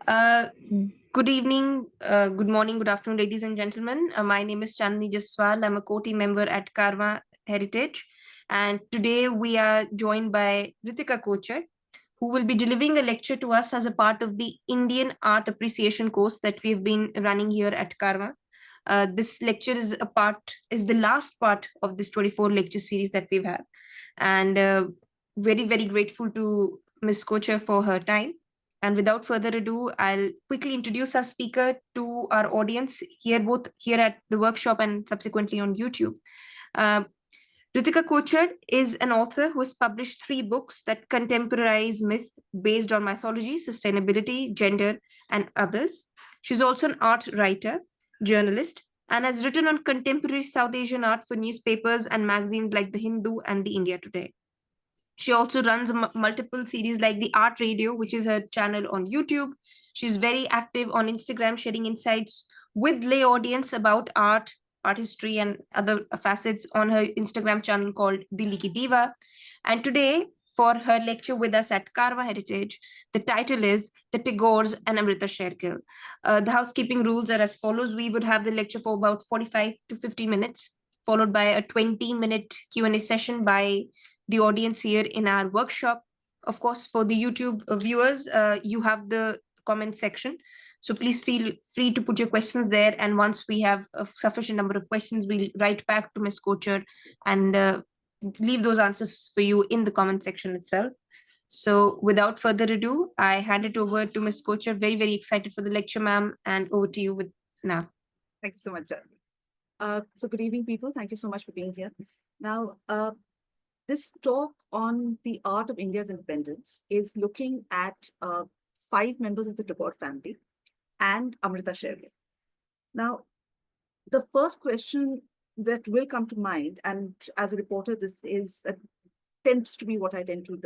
Uh, Good evening, good morning, good afternoon, ladies and gentlemen. My name is Chandni Jaswal. I'm a co-team member at Karwaan Heritage. And today we are joined by Ritika Kochhar, who will be delivering a lecture to us as a part of the Indian Art Appreciation course that we've been running here at Karwaan. This lecture is the last part of this 24 lecture series that we've had. And very, very grateful to Ms. Kochhar for her time. And without further ado, I'll quickly introduce our speaker to our audience here, both here at the workshop and subsequently on YouTube. Uh, Ritika Kochhar is an author who has published 3 books that contemporize myth based on mythology, sustainability, gender, and others. She's also an art writer, journalist, and has written on contemporary South Asian art for newspapers and magazines like The Hindu and The India Today. She also runs multiple series like the ArtRadio, which is her channel on YouTube. She's very active on Instagram, sharing insights with lay audience about art history, and other facets on her Instagram channel called Dili Ki Diva. And today, for her lecture with us at Karwa Heritage, the title is The Tagores and Amrita Sher-Gil. The housekeeping rules are as follows. We would have the lecture for about 45 to 50 minutes, followed by a 20-minute Q&A session by the audience here in our workshop. Of course, for the YouTube viewers, you have the comment section. So please feel free to put your questions there. And once we have a sufficient number of questions, we'll write back to Ms. Kochhar and leave those answers for you in the comment section itself. So without further ado, I hand it over to Ms. Kochhar. Very, very excited for the lecture, ma'am. And over to you with now. Thank you so much, Janvi. So good evening, people. Thank you so much for being here. Now, this talk on the art of India's independence is looking at 5 members of the Tagore family and Amrita Sher-Gil. Now, the first question that will come to mind, and as a reporter, this tends to be what I tend to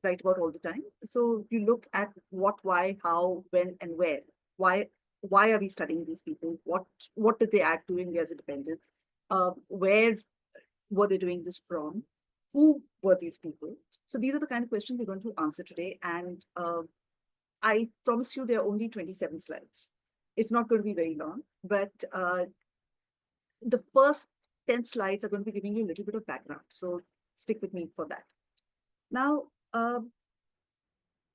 write about all the time. So you look at what, why, how, when, and where. Why are we studying these people? What did they add to India's independence? Where were they doing this from? Who were these people? So these are the kind of questions we're going to answer today. And I promise you there are only 27 slides. It's not going to be very long, but the first 10 slides are going to be giving you a little bit of background. So stick with me for that. Now,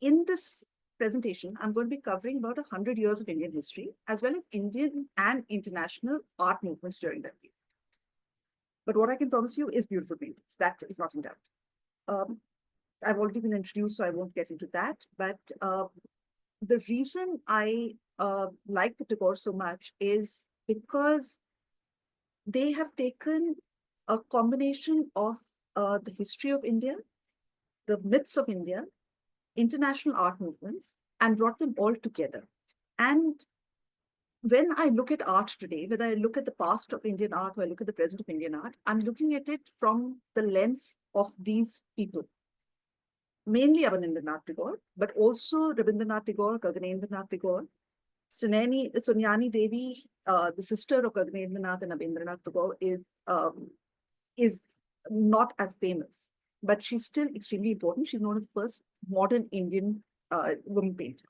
in this presentation, I'm going to be covering about 100 years of Indian history, as well as Indian and international art movements during that period. But what I can promise you is beautiful paintings. That is not in doubt. I've already been introduced, so I won't get into that. But the reason I like the Tagore so much is because they have taken a combination of the history of India, the myths of India, international art movements, and brought them all together. And when I look at art today, whether I look at the past of Indian art or I look at the present of Indian art, I'm looking at it from the lens of these people. Mainly Abanindranath Tagore, but also Rabindranath Tagore, Gaganendranath Tagore, Sunyani Devi, the sister of Gaganendranath and Rabindranath Tagore, is not as famous, but she's still extremely important. She's known as the first modern Indian woman painter.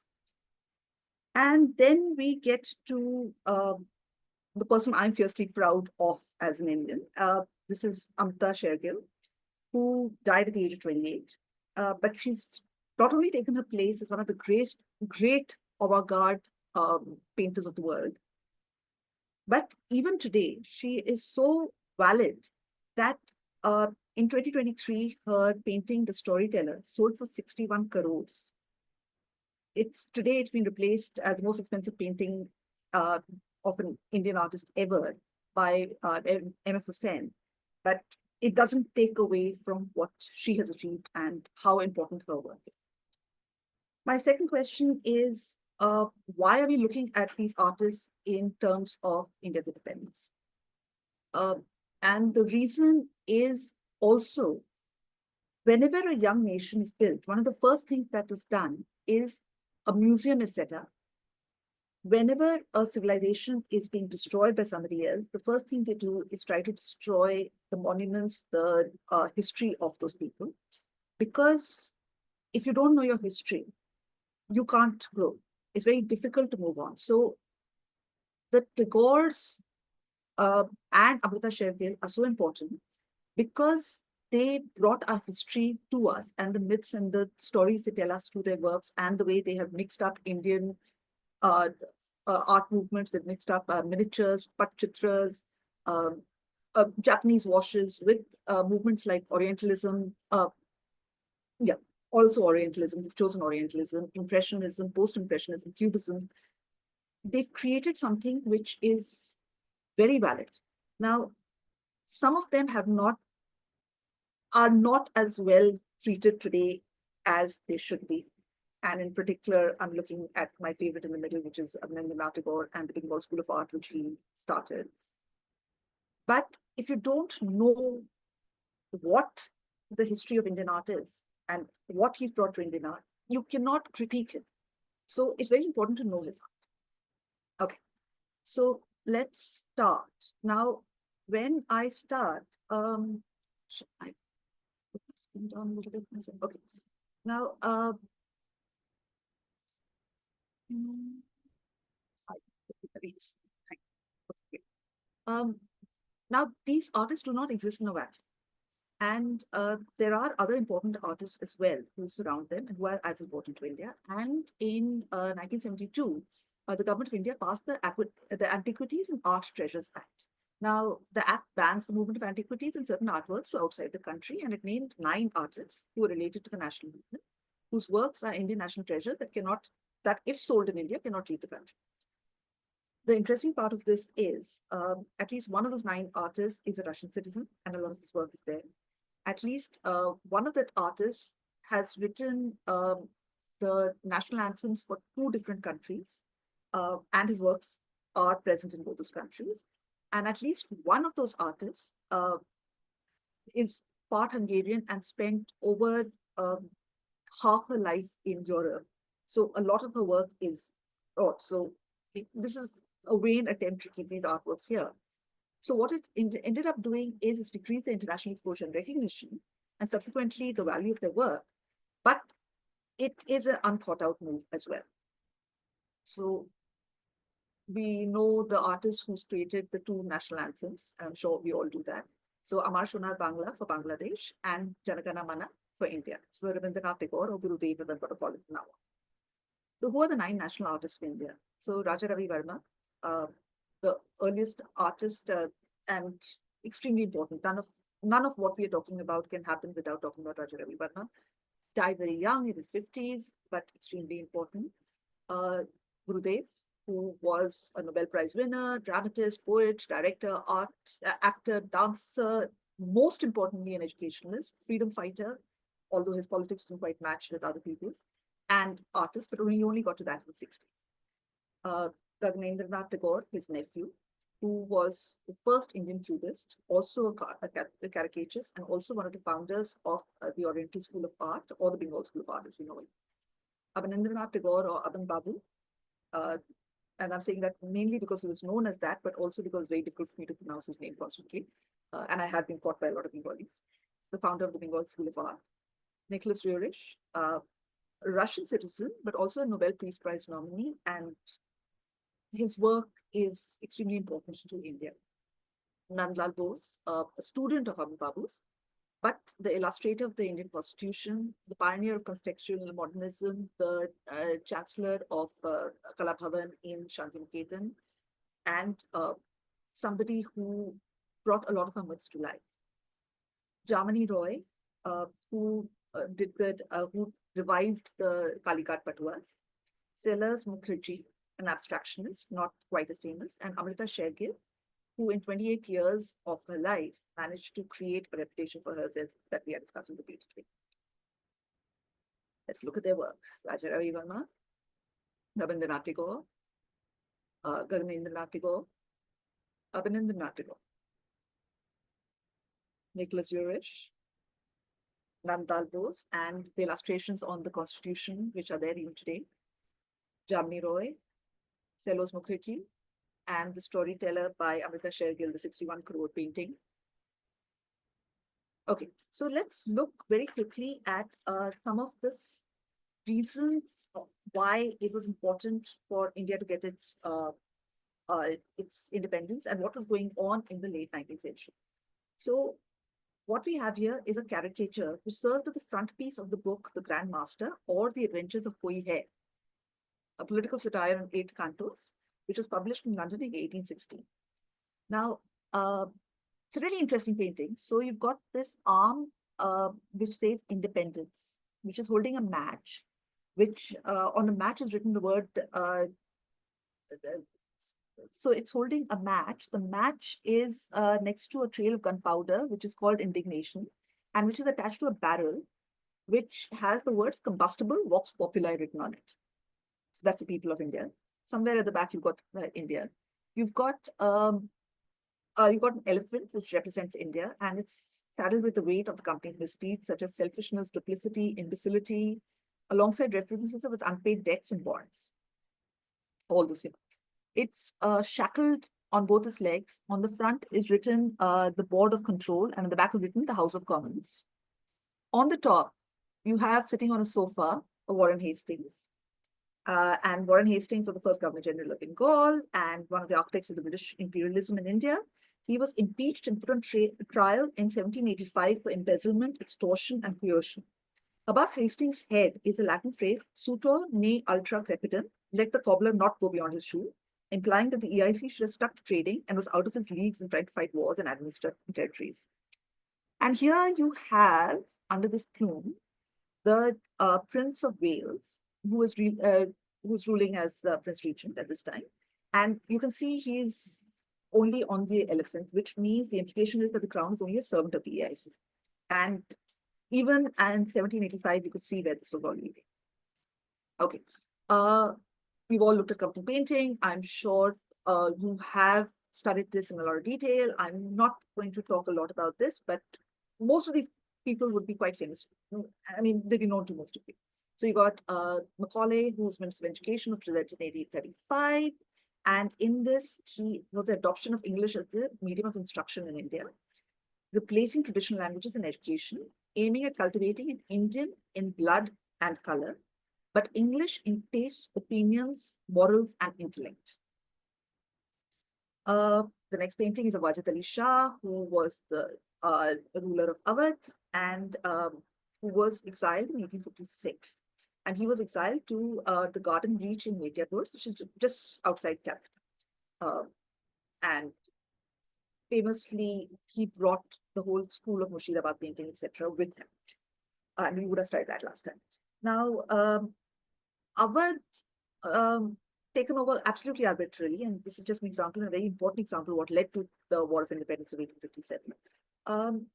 And then we get to the person I'm fiercely proud of as an Indian. This is Amrita Sher-Gil, who died at the age of 28. But she's not only taken her place as one of the great avant-garde painters of the world, but even today, she is so valid that in 2023, her painting, The Storyteller, sold for 61 crores. Today it's been replaced as the most expensive painting of an Indian artist ever by M.F. Hussain. But it doesn't take away from what she has achieved and how important her work is. My second question is, why are we looking at these artists in terms of India's independence? And the reason is also, whenever a young nation is built, one of the first things that is done is a museum is set up. Whenever a civilization is being destroyed by somebody else, the first thing they do is try to destroy the monuments, the history of those people. Because if you don't know your history, you can't grow. it's very difficult to move on. So the Tagores and Amrita Sher-Gil are so important because they brought our history to us, and the myths and the stories they tell us through their works, and the way they have mixed up Indian uh, art movements, they've mixed up miniatures, patchitras, um, Japanese washes with movements like Orientalism, yeah, also Orientalism, they've chosen Orientalism, Impressionism, Post-Impressionism, Cubism. They've created something which is very valid. Now, some of them are not as well treated today as they should be. And in particular, I'm looking at my favorite in the middle, which is Abhinandan Tagore and the Bengal School of Art, which he started. But if you don't know what the history of Indian art is and what he's brought to Indian art, you cannot critique him. So it's very important to know his art. Okay, so let's start. Now, when I start, should I put this down a little bit? Okay, now, now these artists do not exist in a vacuum. And there are other important artists as well who surround them and who are as important to India. And in 1972, the government of India passed the Antiquities and Art Treasures Act. Now, the act bans the movement of antiquities and certain artworks to outside the country, and it named 9 artists who are related to the national movement, whose works are Indian national treasures that if sold in India, cannot leave the country. The interesting part of this is at least one of those 9 artists is a Russian citizen, and a lot of his work is there. At least one of the artists has written the national anthems for 2 different countries, and his works are present in both those countries. And at least one of those artists is part Hungarian and spent over half her life in Europe. So a lot of her work is brought. So this is a vain attempt to keep these artworks here. So what it ended up doing is it's decreased the international exposure and recognition, and subsequently the value of their work, but it is an unthought out move as well. So we know the artist who's created the 2 national anthems, and I'm sure we all do that. So Amar Shonar Bangla for Bangladesh and Janagana Mana for India. So Rabindranath Tagore or Gurudev, as I've got to call it now. So who are the 9 national artists of India? So Raja Ravi Verma, the earliest artist and extremely important. None of what we are talking about can happen without talking about Raja Ravi Verma. Died very young, in his 50s, but extremely important. Gurudev, who was a Nobel Prize winner, dramatist, poet, director, actor, dancer, most importantly an educationalist, freedom fighter, although his politics didn't quite match with other people's, and artist, but he only got to that in the 60s. Gaganendranath Tagore, his nephew, who was the first Indian cubist, also a caricaturist, and also one of the founders of the Oriental School of Art, or the Bengal School of Art as we know it. Abanindranath Tagore, or Aban Babu, and I'm saying that mainly because he was known as that, but also because it's very difficult for me to pronounce his name constantly, and I have been caught by a lot of Bengalis. The founder of the Bengal School of Art. Nicholas Roerich, a Russian citizen, but also a Nobel Peace Prize nominee, and his work is extremely important to India. Nandlal Bose, a student of Abu Babu's, but the illustrator of the Indian Constitution, the pioneer of contextual modernism, the chancellor of Kala Bhavan in Shantiniketan, and somebody who brought a lot of our myths to life. Jamani Roy, who who revived the Kalighat Patuas. Sellers Mukherjee, an abstractionist, not quite as famous, and Amrita Sher-Gil, who in 28 years of her life managed to create a reputation for herself that we are discussing repeatedly. Let's look at their work. Raja Ravi Verma, Rabindranath Tagore, Gaganendranath Tagore, Abhinandan Tagore, Nicholas Roerich, Nandlal Bose, and the illustrations on the Constitution, which are there even today. Jamni Roy, Selos Mukherjee, and the storyteller by Amrita Sher-Gil, the 61 crore painting. Okay, so let's look very quickly at some of this reasons why it was important for India to get its independence and what was going on in the late 19th century. So what we have here is a caricature which served as the frontispiece of the book The Grand Master or The Adventures of Koi Hai, a political satire in 8 cantos, which was published in London in 1816. Now, it's a really interesting painting. So you've got this arm which says independence, which is holding a match, which on the match is written the word so it's holding a match. The match is next to a trail of gunpowder, which is called indignation, and which is attached to a barrel, which has the words combustible vox populi written on it. So that's the people of India. Somewhere at the back, you've got India. You've got an elephant, which represents India, and it's saddled with the weight of the company's misdeeds, such as selfishness, duplicity, imbecility, alongside references of its unpaid debts and bonds. All this here. It's shackled on both its legs. On the front is written the Board of Control, and on the back is written the House of Commons. On the top, you have sitting on a sofa Warren Hastings. And Warren Hastings was the first Governor General of Bengal and one of the architects of the British imperialism in India. He was impeached and put on trial in 1785 for embezzlement, extortion, and coercion. Above Hastings' head is a Latin phrase, sutor ne ultra crepidam, let the cobbler not go beyond his shoe, implying that the EIC should have stuck to trading and was out of his leagues and tried to fight wars and administer territories. And here you have, under this plume, the Prince of Wales, who was ruling as Prince Regent at this time. And you can see he's only on the elephant, which means the implication is that the crown is only a servant of the EIC. And even in 1785, you could see where this was all leading. Okay. We've all looked at company painting. I'm sure you have studied this in a lot of detail. I'm not going to talk a lot about this, but most of these people would be quite famous. I mean, they'd be known to most of you. So you got Macaulay, who was Minister of Education, was presented in 1835. And in this, he was the adoption of English as the medium of instruction in India, replacing traditional languages in education, aiming at cultivating an Indian in blood and color, but English in tastes, opinions, morals, and intellect. The next painting is of Wajid Ali Shah, who was the ruler of Awadh and who was exiled in 1856. And he was exiled to the Garden Reach in Mediapur, which is just outside Calcutta. And famously, he brought the whole school of Murshidabad painting, etc., with him. And we would have started that last time. Now, Awadh taken over absolutely arbitrarily, and this is just an example, a very important example, what led to the War of Independence of 1857.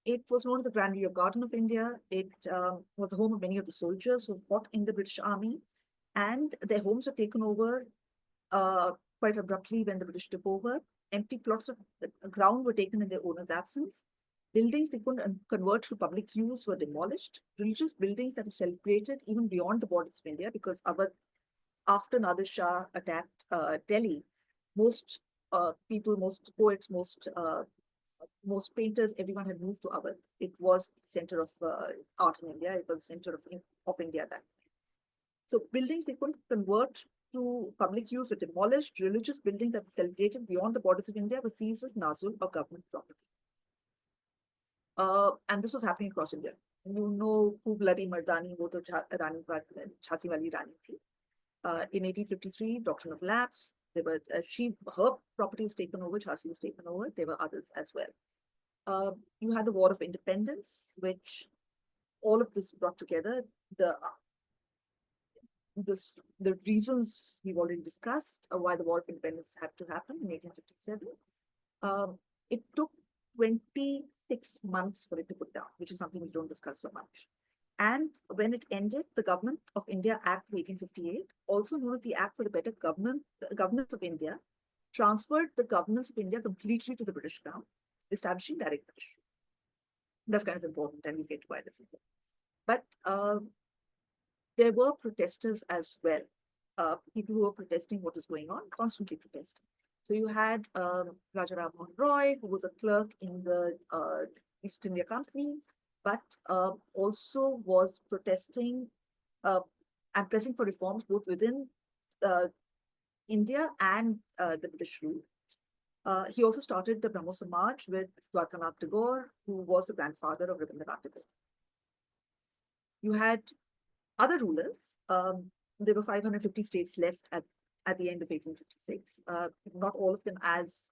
It was known as the Grand Rear Garden of India. It was the home of many of the soldiers who fought in the British Army, and their homes were taken over quite abruptly when the British took over. Empty plots of ground were taken in their owner's absence. Buildings they couldn't convert to public use were demolished. Religious buildings that were celebrated even beyond the borders of India, because Awadh, after Nadir Shah attacked Delhi, most people, most poets, most painters, everyone had moved to Awadh. It was the center of art in India. It was the center of India at that time. So buildings they couldn't convert to public use were demolished. Religious buildings that were celebrated beyond the borders of India were seized as nazul or government property. And this was happening across India. You know who bloody Mardani, wo to Rani Jhansi wali Rani thi. In 1853, doctrine of lapse. There were her property was taken over, Jhansi was taken over. There were others as well. You had the War of Independence, which all of this brought together. The reasons we've already discussed why the War of Independence had to happen in 1857. It took 26 months for it to put down, which is something we don't discuss so much. And when it ended, the Government of India Act of 1858, also known as the Act for the Better Governance of India, transferred the governance of India completely to the British Crown, establishing direct British. That's kind of important, and we'll get to why this is important. But there were protesters as well, people who were protesting what was going on, constantly protesting. So you had Raja Ram Mohan Roy, who was a clerk in the East India Company, but also was protesting and pressing for reforms both within uh, India and the British rule. He also started the Brahmo Samaj with Dwarkanath Tagore, who was the grandfather of Rabindranath Tagore. You had other rulers. There were 550 states left at the end of 1856. Not all of them as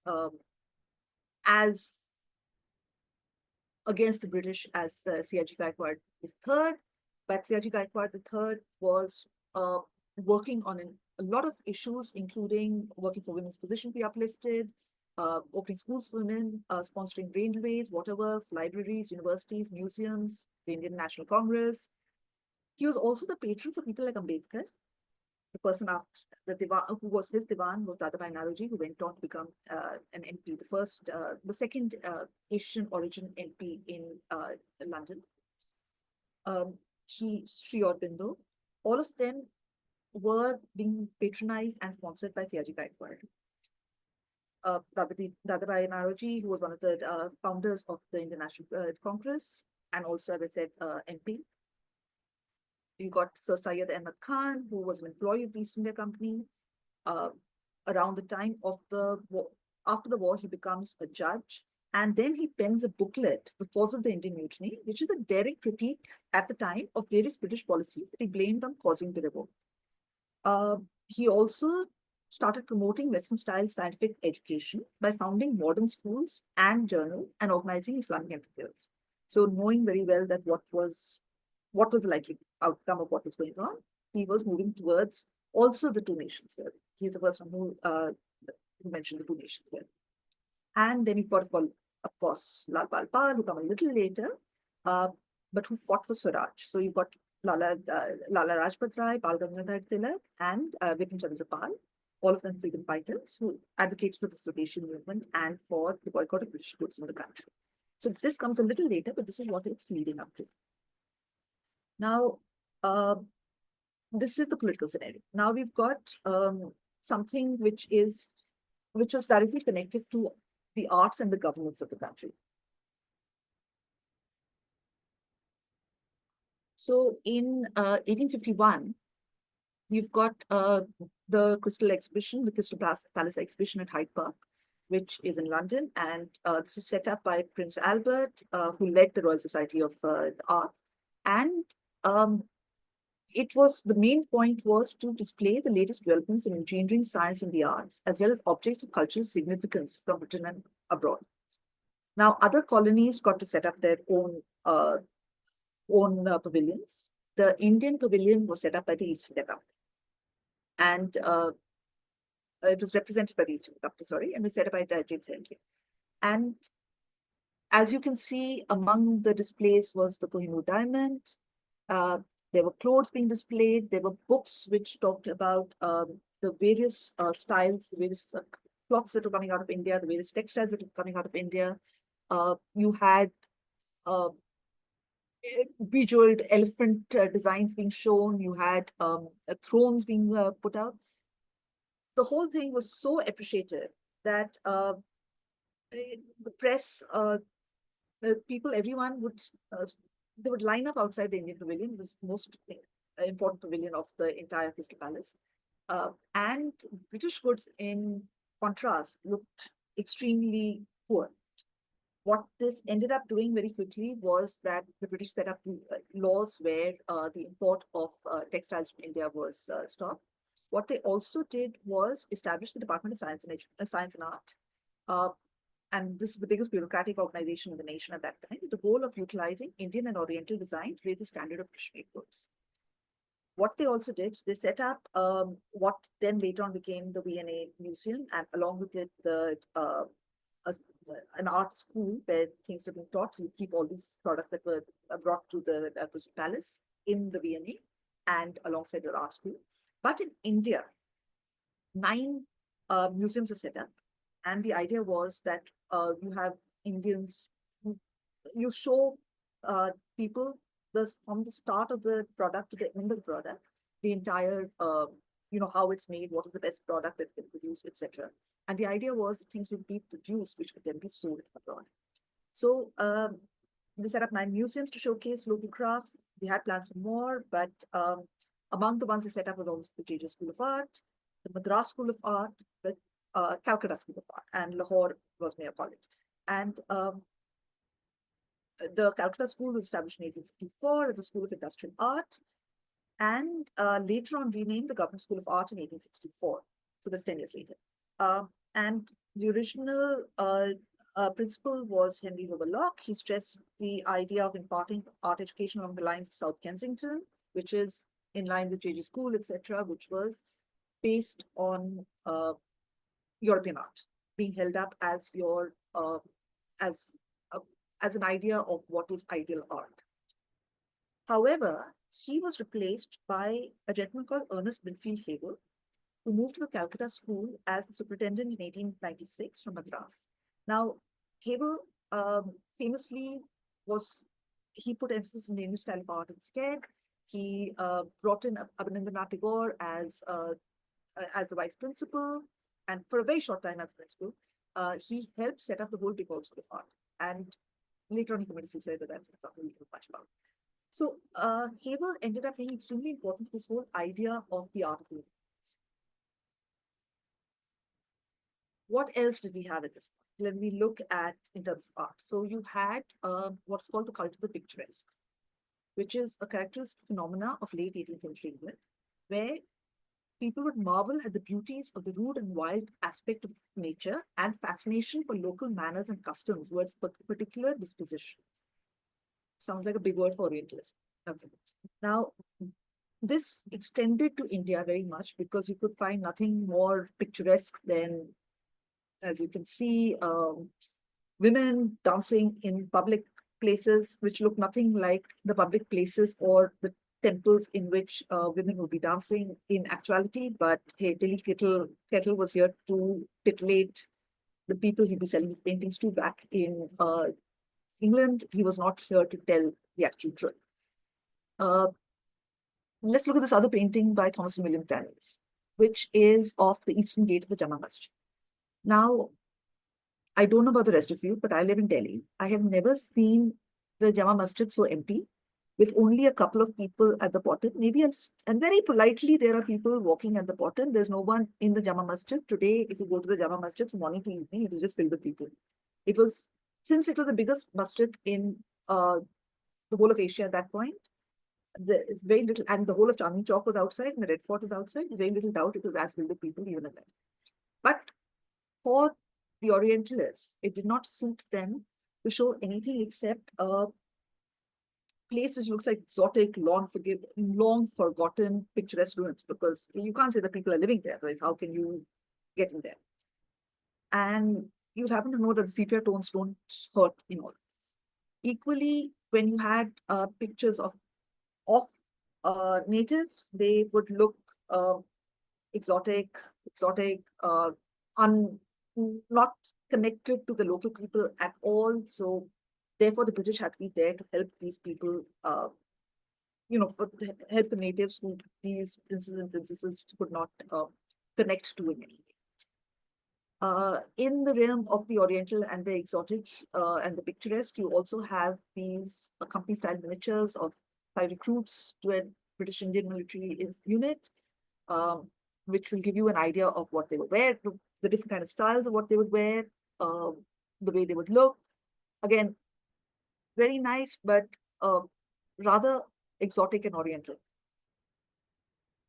against the British as Siaji Gaikwad is third, but Siaji Gaikwad the third was working on a lot of issues, including working for women's position to be uplifted, opening schools for women, sponsoring railways, waterworks, libraries, universities, museums, the Indian National Congress. He was also the patron for people like Ambedkar. The person after the Divan, who was his Divan was Dadabhai Naoroji, who went on to become an MP, the second Asian origin MP in London. Sri Aurobindo, all of them were being patronized and sponsored by Siaji Gaikwad. Dadabhai Naoroji, who was one of the founders of the Indian National Congress, and also, as I said, MP. You got Sir Syed Ahmad Khan, who was an employee of the East India Company. Around the time of the war, after the war, he becomes a judge. And then he pens a booklet, The Cause of the Indian Mutiny, which is a daring critique at the time of various British policies that he blamed on causing the revolt. He also started promoting Western-style scientific education by founding modern schools and journals and organizing Islamic enterprises. So knowing very well that what was the likely outcome of what was going on, he was moving towards also the two nations here. He's the first one who mentioned the two nations here. And then you've got, of course, Lal Pal, who come a little later, but who fought for Swaraj. So you've got Lala Rajpat Rai, Bal Gangadhar Tilak, and Bipin Chandra Pal, all of them freedom fighters who advocated for the Swadeshi movement and for the boycott of British goods in the country. So this comes a little later, but this is what it's leading up to. Now, this is the political scenario. Now we've got something which was directly connected to the arts and the governance of the country. So in 1851, you've got the Crystal Exhibition, the Crystal Palace Exhibition at Hyde Park, which is in London. And this is set up by Prince Albert, who led the Royal Society of the Arts. And the main point was to display the latest developments in engineering, science, and the arts, as well as objects of cultural significance from Britain and abroad. Now, other colonies got to set up their own pavilions. The Indian pavilion was set up by the East India Company. And it was represented by the East India Company, and was set up by James Henry. And as you can see, among the displays was the Kohinoor diamond. There were clothes being displayed. There were books which talked about the various styles, the various cloths that were coming out of India, the various textiles that were coming out of India. You had bejeweled elephant designs being shown. You had thrones being put out. The whole thing was so appreciated that the press, the people, everyone they would line up outside the Indian Pavilion. It was the most important pavilion of the entire Crystal Palace. And British goods, in contrast, looked extremely poor. What this ended up doing very quickly was that the British set up laws where the import of textiles from India was stopped. What they also did was establish the Department of Science and Art. And this is the biggest bureaucratic organization in the nation at that time, with the goal of utilizing Indian and Oriental design to raise the standard of British-made goods. What they also did, they set up what then later on became the V&A Museum, and along with it, an art school where things were being taught. You keep all these products that were brought to the Crystal Palace in the V&A and alongside your art school. But in India, 9 museums are set up. And the idea was that you have Indians, you show people from the start of the product to the end of the product, the entire, how it's made, what is the best product that can produce, etc. And the idea was that things would be produced, which could then be sold abroad. So they set up 9 museums to showcase local crafts. They had plans for more, but Among the ones they set up was obviously the JJ School of Art, the Madras School of Art, the Calcutta School of Art, and Lahore was Mayor College. And the Calcutta School was established in 1854 as a school of industrial art, and later on renamed the Government School of Art in 1864. So that's 10 years later. And the original principal was Henry Overlock. He stressed the idea of imparting art education along the lines of South Kensington, which is in line with JJ School, etc., which was based on European art being held up as your as as an idea of what is ideal art. However, he was replaced by a gentleman called Ernest Binfield Havel, who moved to the Calcutta School as the superintendent in 1896 from Madras. Now, Havel famously he put emphasis on the Indian style of art instead. He brought in Abhinandan Tagore as the vice principal, and for a very short time as principal, he helped set up the whole Bengal School of Art. And later on, he committed suicide, but that's not something we know much about. So Havel ended up being extremely important to this whole idea of the art of the universe. What else did we have at this point? Let me look at in terms of art. So you had what's called the cult of the picturesque, which is a characteristic phenomena of late 18th century England, where people would marvel at the beauties of the rude and wild aspect of nature and fascination for local manners and customs towards particular disposition. Sounds like a big word for Orientalism. Okay. Now, this extended to India very much because you could find nothing more picturesque than, as you can see, women dancing in public places, which look nothing like the public places or the temples in which women would be dancing in actuality. But hey, Tilly Kettle was here to titillate the people he'd be selling his paintings to back in England. He was not here to tell the actual truth. Let's look at this other painting by Thomas and William Daniels, which is of the eastern gate of the Jama Masjid. Now, I don't know about the rest of you, but I live in Delhi. I have never seen the Jama Masjid so empty, with only a couple of people at the bottom. Maybe, and very politely, there are people walking at the bottom. There's no one in the Jama Masjid. Today, if you go to the Jama Masjid from morning to evening, it is just filled with people. Since it was the biggest masjid in the whole of Asia at that point, there's very little, and the whole of Chandni Chowk was outside, and the Red Fort was outside. There's very little doubt it was as filled with people even at that. But for the Orientalists, it did not suit them to show anything except a place which looks like exotic, long forgotten, picturesque ruins, because you can't say that people are living there. Otherwise, how can you get in there? And you happen to know that the sepia tones don't hurt in all of this. Equally, when you had pictures of natives, they would look exotic, not connected to the local people at all. So therefore, the British had to be there to help these people, help the natives who these princes and princesses could not connect to in any way. In the realm of the Oriental and the exotic and the picturesque, you also have these company-style miniatures of 5 recruits to a British Indian military unit, which will give you an idea of what they would wear, the different kind of styles of what they would wear, the way they would look. Again, very nice, but rather exotic and Oriental.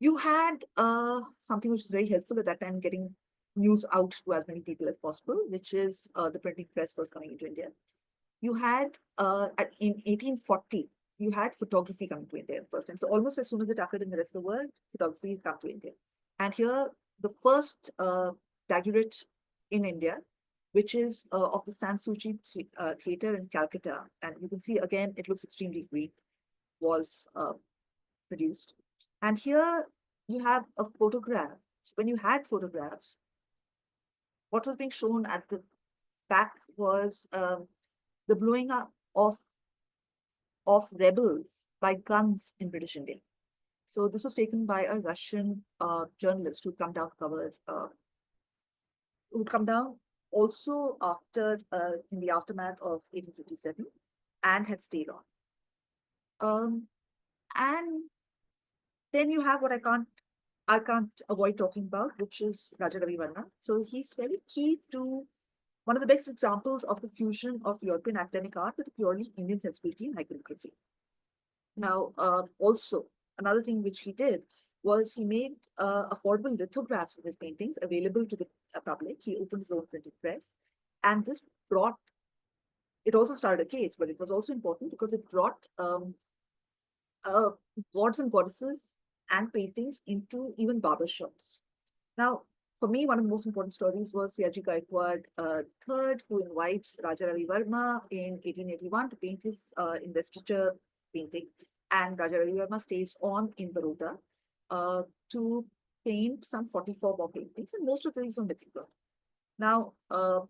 You had something which is very helpful at that time, getting news out to as many people as possible, which is the printing press first coming into India. You had, in 1840, you had photography coming to India first time. So almost as soon as it occurred in the rest of the world, photography had come to India. And here, the first daguerreotype in India, which is of the Sanssouci theater in Calcutta. And you can see, again, it looks extremely Greek, was produced. And here you have a photograph. So when you had photographs, what was being shown at the back was the blowing up of rebels by guns in British India. So this was taken by a Russian journalist who'd come down to cover, who'd come down also after, in the aftermath of 1857, and had stayed on. And Then you have what I can't avoid talking about, which is Raja Ravi Verma. So he's very key to one of the best examples of the fusion of European academic art with a purely Indian sensibility in iconography. Now, also, another thing which he did was he made affordable lithographs of his paintings available to the public. He opened his own printing press. And this brought, it also started a case, but it was also important because it brought uh, gods and goddesses and paintings into even barber shops. Now, for me, one of the most important stories was Siaji Gaikwad III, who invites Raja Ravi Verma in 1881 to paint his investiture painting. And Raja Ravi Verma stays on in Baroda to paint some 44 more paintings, and most of these were mythical. Now,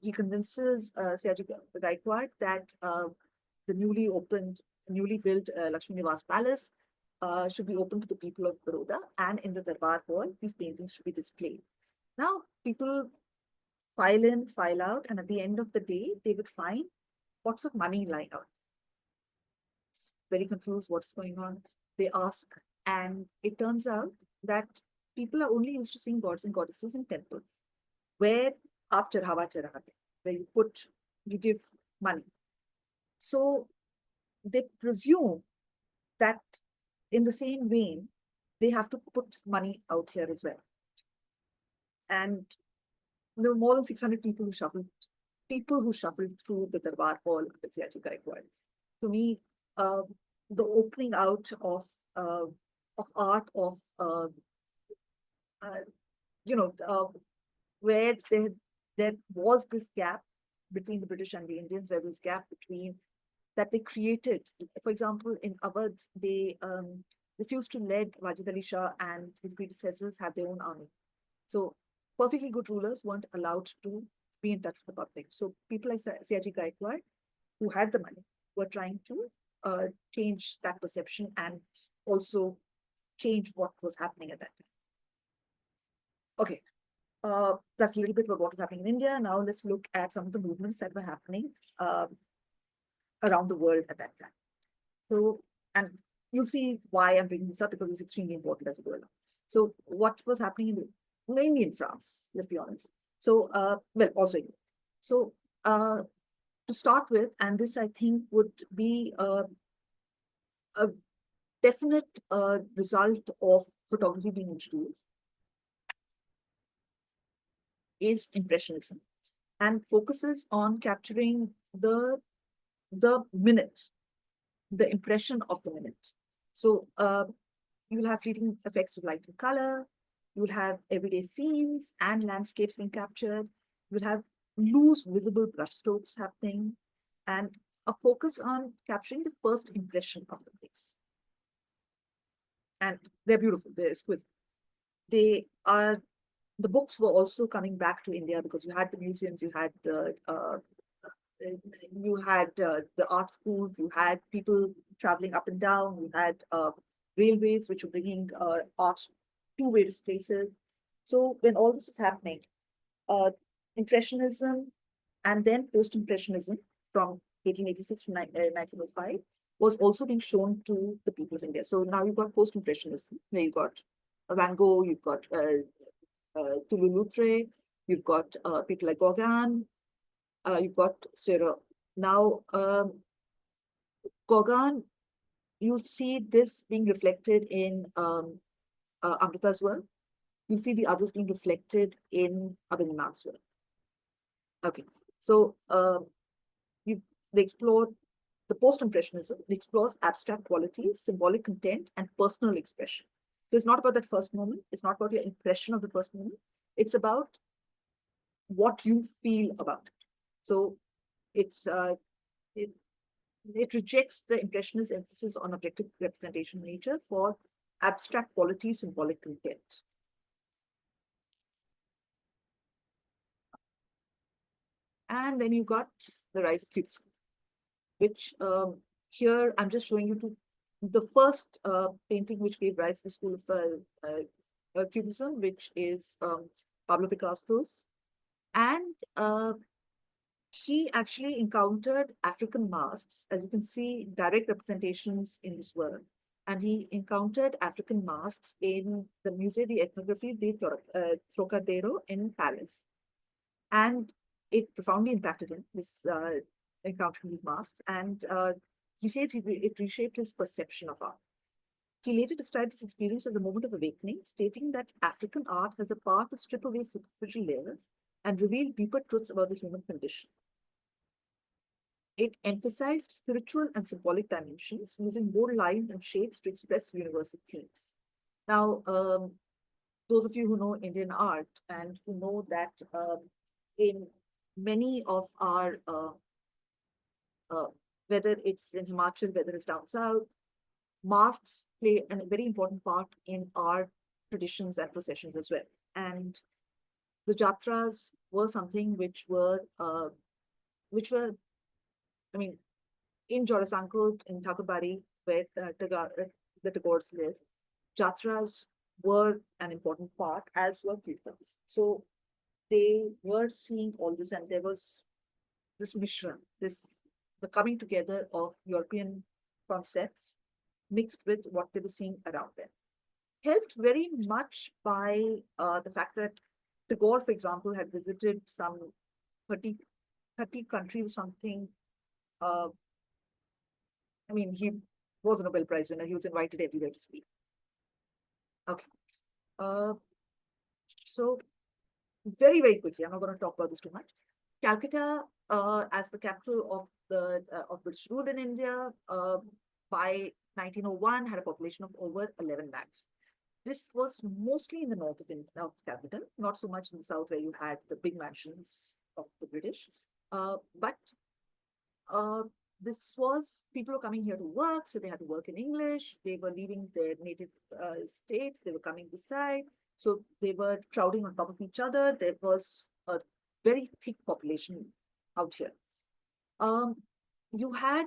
he convinces Siaji Gaikwad that the newly built Lakshmi Nivas Palace should be open to the people of Baroda, and in the Darbar Hall, these paintings should be displayed. Now, people file in, file out, and at the end of the day, they would find pots of money lying out. It's very confused what's going on. They ask, and it turns out that people are only used to seeing gods and goddesses in temples, where aap chadhawa chadhate, where you give money. So they presume that in the same vein, they have to put money out here as well. And there were more than 600 people who shuffled through the Darbar Hall at Siaji Gaikwad. To me, the opening out of art of where there was this gap between the British and the Indians, where this gap between that they created. For example, in Awadh, they refused to let Wajid Ali Shah and his predecessors have their own army. So perfectly good rulers weren't allowed to be in touch with the public. So people like Siaji Gaikwad, who had the money, were trying to change that perception and also change what was happening at that time. Okay, that's a little bit about what was happening in India. Now let's look at some of the movements that were happening around the world at that time. So, and you'll see why I'm bringing this up, because it's extremely important as we go along. So what was happening mainly in France, let's be honest. So, well, also England. So to start with, and this I think would be a definite result of photography being introduced, is Impressionism, and focuses on capturing the minute, the impression of the minute. So you'll have fleeting effects of light and color, you'll have everyday scenes and landscapes being captured, you'll have loose visible brushstrokes happening, and a focus on capturing the first impression of the place. And they're beautiful, they're exquisite. The books were also coming back to India, because you had the museums, you had the art schools, you had people traveling up and down, you had railways which were bringing art to various places. So when all this was happening, Impressionism and then Post-Impressionism from 1886 to 1905 was also being shown to the people of India. So now you've got Post-Impressionism, where you've got Van Gogh, you've got Toulouse-Lautrec, you've got people like Gauguin, you've got Seurat. Now, Gauguin, you'll see this being reflected in Amrita's work. You'll see the others being reflected in Abhinath's work. Okay, so they explore the Post-Impressionism. It explores abstract qualities, symbolic content, and personal expression. So it's not about that first moment. It's not about your impression of the first moment. It's about what you feel about it. So it's it rejects the Impressionist emphasis on objective representation nature for abstract quality, symbolic content. And then you got the rise of Cubism, which here I'm just showing you the first painting which gave rise to the school of Cubism, which is Pablo Picasso's. And he actually encountered African masks. As you can see, direct representations in this work and he encountered African masks in the Musée d'Ethnographie Trocadero in Paris. And it profoundly impacted him, this encountering these masks, and he says it reshaped his perception of art. He later described this experience as a moment of awakening, stating that African art has the power to strip away superficial layers and reveal deeper truths about the human condition. It emphasized spiritual and symbolic dimensions, using bold lines and shapes to express universal themes. Now, those of you who know Indian art and who know that in many of our, uh, whether it's in Himachal, whether it's down south, masks play a very important part in our traditions and processions as well. And the jatras were something which were, I mean, in Jorasanko, in Thakurbari, where the Tagores live, jatras were an important part, as were kirtans. So they were seeing all this, and there was this mishran, the coming together of European concepts mixed with what they were seeing around them. Helped very much by the fact that Tagore, for example, had visited some 30, 30 countries or something. Uh, I mean, he was a Nobel Prize winner. He was invited everywhere to speak. Okay. Uh, so very, very quickly, I'm not going to talk about this too much. Calcutta, as the capital of British rule in India, by 1901 had a population of over 11 lakhs. This was mostly in the north of Calcutta, not so much in the south where you had the big mansions of the British. But this was, people were coming here to work, so they had to work in English. They were leaving their native states, they were coming this side. So they were crowding on top of each other. There was a very thick population out here. You had,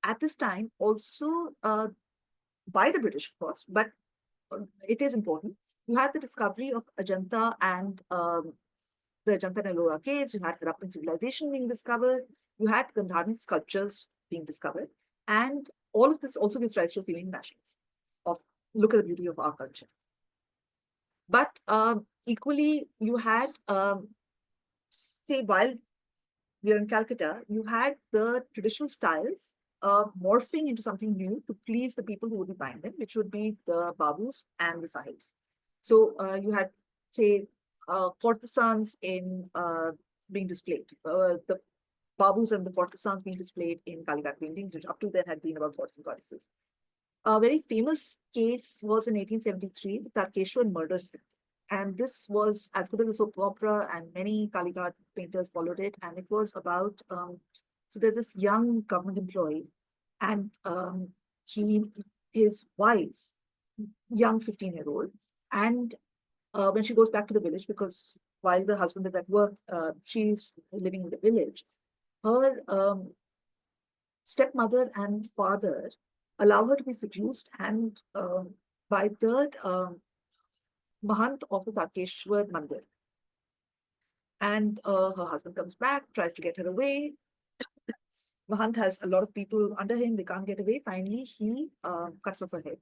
at this time, also by the British, of course, but it is important. You had the discovery of Ajanta and the Ajanta and Ellora caves. You had Harappan civilization being discovered. You had Gandhari sculptures being discovered. And all of this also gives rise to a feeling of nationalism, of look at the beauty of our culture. But equally, you had, say, while we are in Calcutta, you had the traditional styles morphing into something new to please the people who would be buying them, which would be the babus and the sahibs. So you had, say, courtesans in being displayed, the babus and the courtesans being displayed in Kaligarh paintings, which up till then had been about gods and goddesses. A very famous case was in 1873, the Tarkeshwar murder scene. And this was as good as a soap opera, and many Kaligarh painters followed it. And it was about, so there's this young government employee, and his wife, young 15-year-old, and when she goes back to the village, because while the husband is at work, she's living in the village, her stepmother and father allow her to be seduced, and by the Mahant of the Takeshwar Mandir. And her husband comes back, tries to get her away. Mahant has a lot of people under him, they can't get away. Finally, he cuts off her head.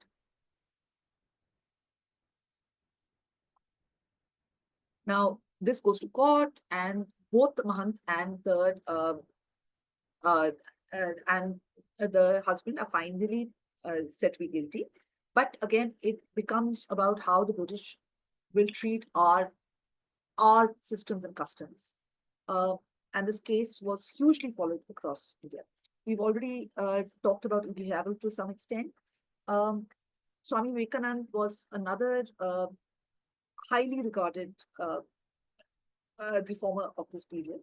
Now, this goes to court, and both the Mahant and uh, the husband are finally said to be guilty. But again, it becomes about how the British will treat our systems and customs. And this case was hugely followed across India. We've already talked about Ugly to some extent. Swami Vivekanand was another highly regarded reformer of this period.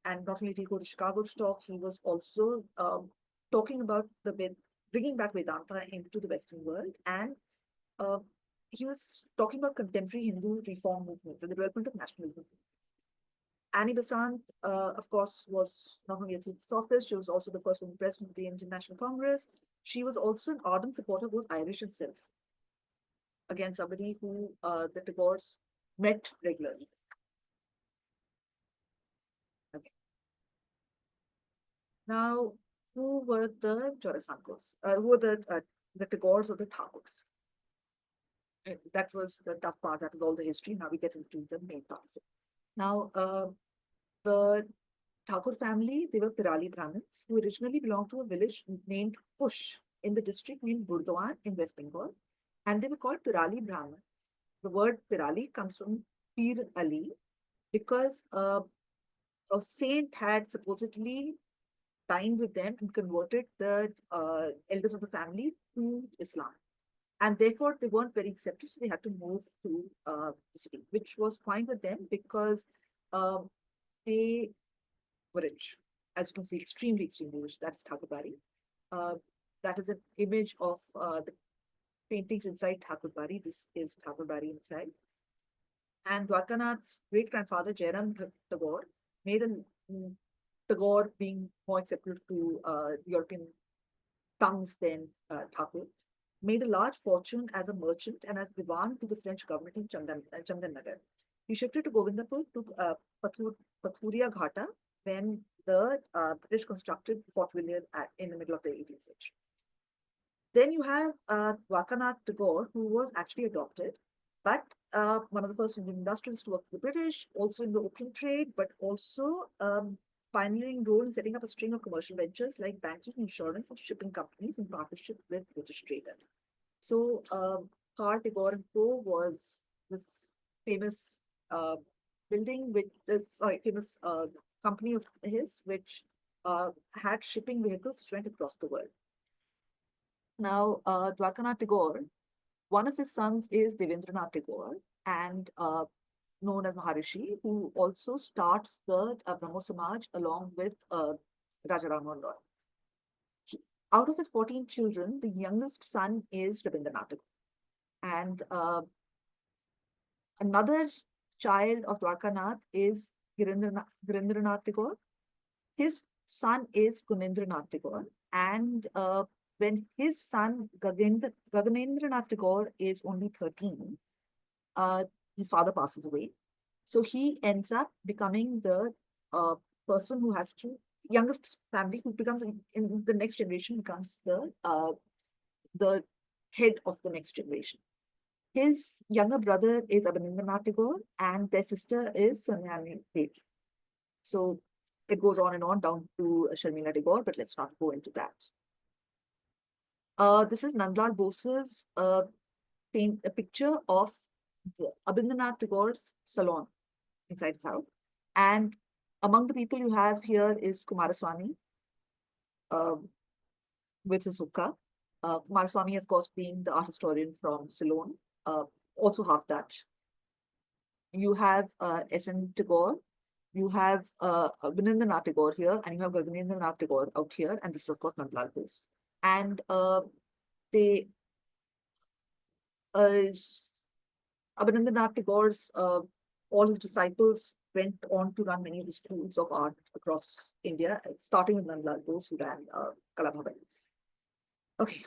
And not only did he go to Chicago to talk, he was also talking about bringing back Vedanta into the Western world. And he was talking about contemporary Hindu reform movements and the development of nationalism. Annie Besant, of course, was not only a theosophist, she was also the first woman president of the Indian National Congress. She was also an ardent supporter of both Irish and Silk. Again, somebody who the Tagores met regularly. Okay. Now, who were the Jorasankos? Who were the the Tagores or the Tagores. That was the tough part. That was all the history. Now we get into the main part of it. Now, the Thakur family, they were Pirali Brahmins who originally belonged to a village named Push in the district named Burdwan in West Bengal. And they were called Pirali Brahmins. The word Pirali comes from Pir Ali because a saint had supposedly dined with them and converted the elders of the family to Islam. And therefore, they weren't very accepted, so they had to move to the city, which was fine with them because they were rich. As you can see, extremely, extremely rich. That's Thakurbari. That is an image of the paintings inside Thakurbari. This is Thakurbari inside. And Dwarkanath's great-grandfather, Jairam Tagore, made a Tagore being more acceptable to European tongues than Thakur, made a large fortune as a merchant and as Diwan to the French government in Chandannagar. He shifted to Govindapur to Pathuria Ghata when the British constructed Fort William in the middle of the 18th century. Then you have Dwarkanath Tagore, who was actually adopted, but one of the first Indian industrialists to work for the British, also in the opium trade, but also pioneering role in setting up a string of commercial ventures like banking, insurance, and shipping companies in partnership with British traders. So, Carl Tagore and Co. was this famous building, which is famous company of his, which had shipping vehicles which went across the world. Now, Dwarkanath Tagore, one of his sons is Devendranath Tagore, and known as Maharishi, who also starts the Brahmo Samaj along with Raja Ram Mohan Roy. Out of his 14 children, the youngest son is Rabindranath Tagore. And another child of Dwarkanath is Girindranath Tagore. His son is Gunindranath Tagore. And when his son Gaganendranath Tagore is only 13, his father passes away. So he ends up becoming the person who has to, youngest family who becomes in the next generation becomes the head of the next generation. His younger brother is Abanindranath Tagore and their sister is Sonyani Devi. So it goes on and on down to Sharmila Tagore, but let's not go into that. This is Nandlal Bose's a picture of Abhindranath Tagore's salon inside his house. And among the people you have here is Kumaraswamy with his hookah. Kumaraswamy, of course, being the art historian from Ceylon, also half Dutch. You have S.N. Tagore, you have Abhindranath Tagore here, and you have Gaganendranath Tagore out here, and this is, of course, Nandlal Bose. And they Abhindranath Tagore's all his disciples went on to run many of the schools of art across India, starting with Nandlal Bose, who ran Kala Bhavan. Okay.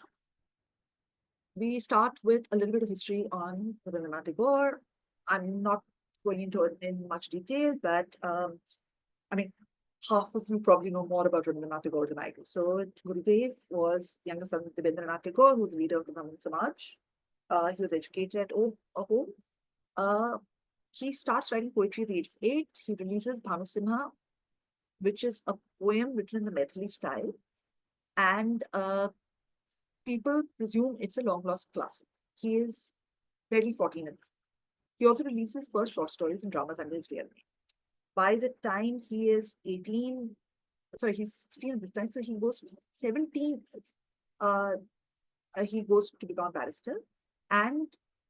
We start with a little bit of history on Rabindranath Tagore. I'm not going into it in much detail, but I mean, half of you probably know more about Rabindranath Tagore than I do. So Gurudev was the younger son of Rabindranath Tagore, who was the leader of the Brahmin Samaj. He was educated at home. He starts writing poetry at the age of 8. He releases Bhanusimha, which is a poem written in the Maithili style. And people presume it's a long-lost classic. He is barely 14 at this point. He also releases first short stories and dramas under his real name. By the time he is 18, sorry, he's 16 at this time, so he goes to 17, he goes to become a barrister. And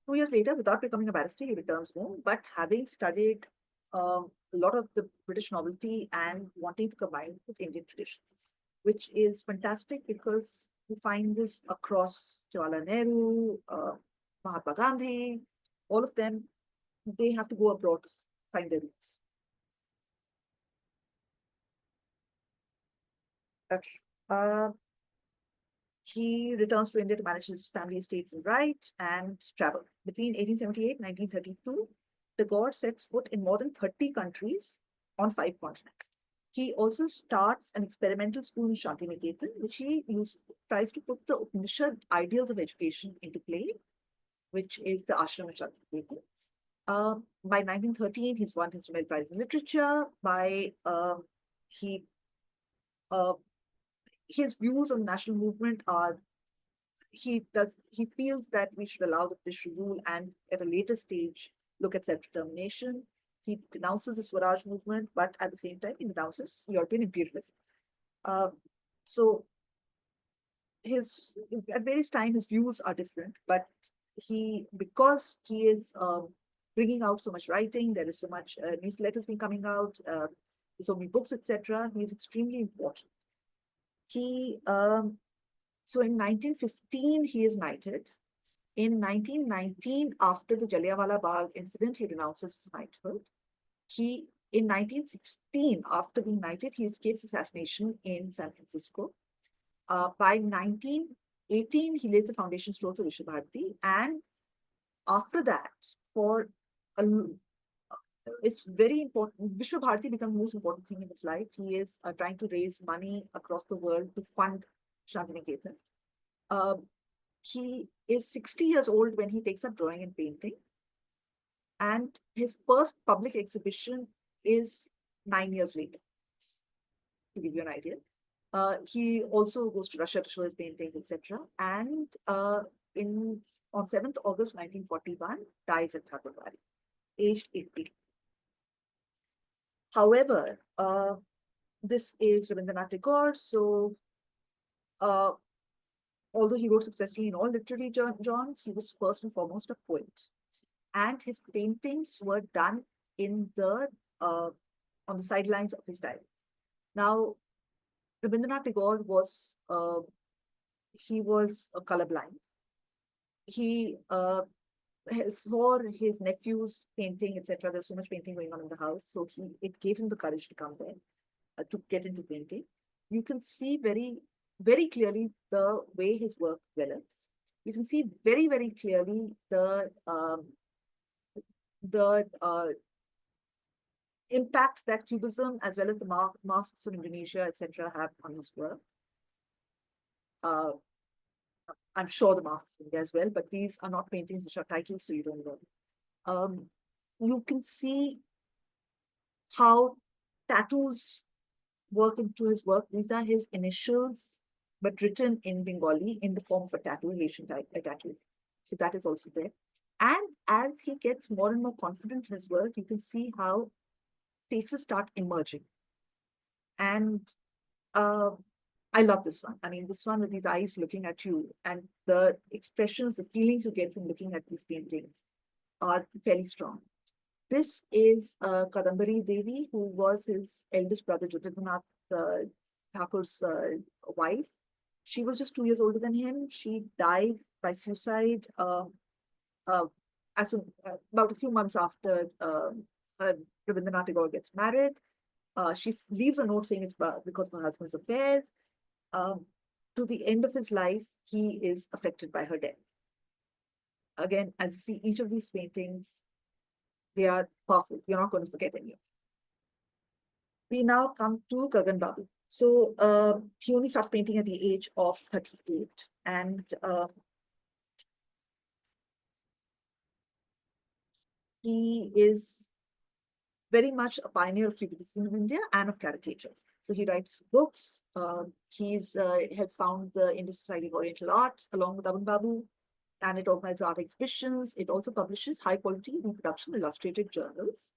2 years later, without becoming a barrister, he returns home, but having studied a lot of the British novelty and wanting to combine with Indian traditions, which is fantastic because you find this across Jawaharlal Nehru, Mahatma Gandhi, all of them, they have to go abroad to find their roots. Okay. He returns to India to manage his family estates and write and travel. Between 1878 and 1932, Tagore sets foot in more than 30 countries on 5 continents. He also starts an experimental school in Shantiniketan, which tries to put the Upanishad ideals of education into play, which is the ashram of Shantiniketan. By 1913, he's won his Nobel Prize in Literature. He uh, his views on the national movement are he feels that we should allow the British to rule and at a later stage look at self-determination. He denounces the Swaraj movement, but at the same time, he denounces European imperialism. Uh, so his at various times his views are different, but because he is bringing out so much writing, there is so much newsletters been coming out, so many books, etc. He is extremely important. He So in 1915 he is knighted. In 1919, after the Jallianwala Bagh incident, he renounces his knighthood. In 1916, after being knighted, he escapes assassination in San Francisco. By 1918, he lays the foundation stone for Vishwa Bharati. And after that, it's very important. Vishwa Bharati becomes the most important thing in his life. He is trying to raise money across the world to fund Shantiniketan. He is 60 years old when he takes up drawing and painting. And his first public exhibition is 9 years later, to give you an idea. He also goes to Russia to show his paintings, etc. And on 7th August 1941, dies at Karwaan, aged 80. However, this is Rabindranath Tagore, so although he wrote successfully in all literary genres, he was first and foremost a poet. And his paintings were done on the sidelines of his diaries. Now, Rabindranath Tagore was colorblind. He saw his nephew's painting, etc. There's so much painting going on in the house, so it gave him the courage to come there to get into painting. You can see very, very clearly the way his work develops. You can see very, very clearly the impact that Cubism, as well as the masks from Indonesia, etc., have on his work. I'm sure the masks from India as well, but these are not paintings which are titled, so you don't know. You can see how tattoos work into his work. These are his initials, but written in Bengali in the form of a tattoo, Asian type a tattoo. So that is also there. And as he gets more and more confident in his work, you can see how faces start emerging. And I love this one. I mean, this one with these eyes looking at you, and the expressions, the feelings you get from looking at these paintings are fairly strong. This is Kadambari Devi, who was his eldest brother, Jyotirnath Thakur's wife. She was just 2 years older than him. She died by suicide about a few months after Rabindranath Tagore gets married. She leaves a note saying it's because of her husband's affairs. To the end of his life, he is affected by her death. Again, as you see, each of these paintings, they are powerful. You're not going to forget any of them. We now come to Gagan Babu. So he only starts painting at the age of 38. And he is very much a pioneer of Cubism in India and of caricatures. So he writes books. He's helped found the Indian Society of Oriental Art along with Gagan Babu, and it organizes art exhibitions. It also publishes high-quality reproduction illustrated journals,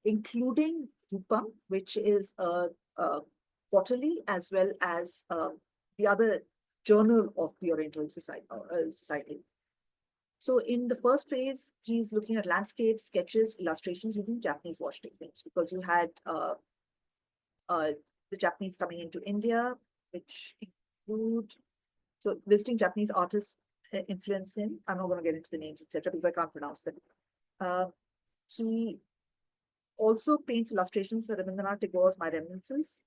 including Rupam, which is a quarterly, as well as the other journal of the Oriental Society. So in the first phase, he's looking at landscapes, sketches, illustrations using Japanese wash techniques, because you had the Japanese coming into India, which include, so visiting Japanese artists influenced him. I'm not going to get into the names, etc., because I can't pronounce them. He also paints illustrations for Rabindranath Tagore's My Reminiscences.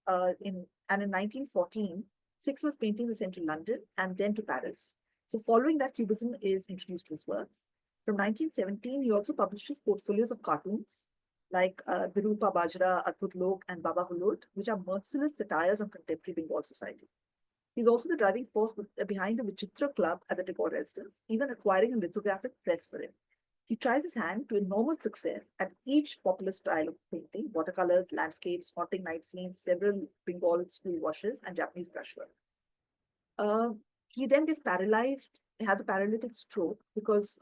In 1914, Six was painting the sent to London and then to Paris. So following that, Cubism is introduced to his works. From 1917, he also publishes portfolios of cartoons. like Virupa Bajra, Adbut Lok, and Baba Hulud, which are merciless satires on contemporary Bengal society. He's also the driving force behind the Vichitra Club at the Tagore residence, even acquiring a lithographic press for him. He tries his hand to enormous success at each popular style of painting: watercolors, landscapes, haunting night scenes, several Bengal school washes, and Japanese brushwork. Uh, he then gets paralyzed, has a paralytic stroke because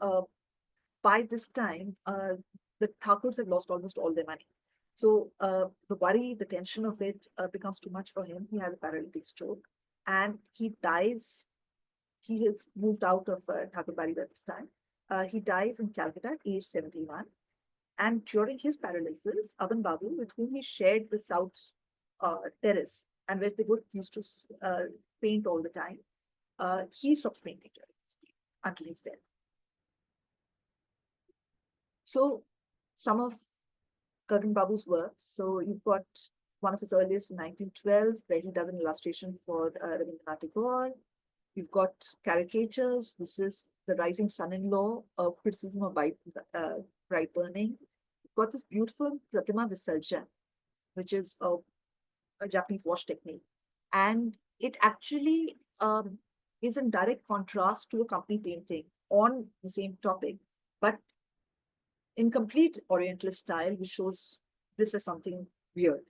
by this time, the Thakurs have lost almost all their money. So the worry, the tension of it becomes too much for him. He has a paralytic stroke and he dies. He has moved out of Thakurbari by this time. He dies in Calcutta, age 71. And during his paralysis, Aban Babu, with whom he shared the South Terrace and where they both used to paint all the time, he stops painting during his sleep until his death. So some of Gagan Babu's works. So you've got one of his earliest from 1912, where he does an illustration for Rabindranath Tagore. You've got caricatures. This is The Rising Son-in-Law, a criticism of bright burning. You've got this beautiful Pratima Visarjan, which is a Japanese wash technique. And it actually is in direct contrast to a company painting on the same topic, but in complete Orientalist style, which shows this as something weird.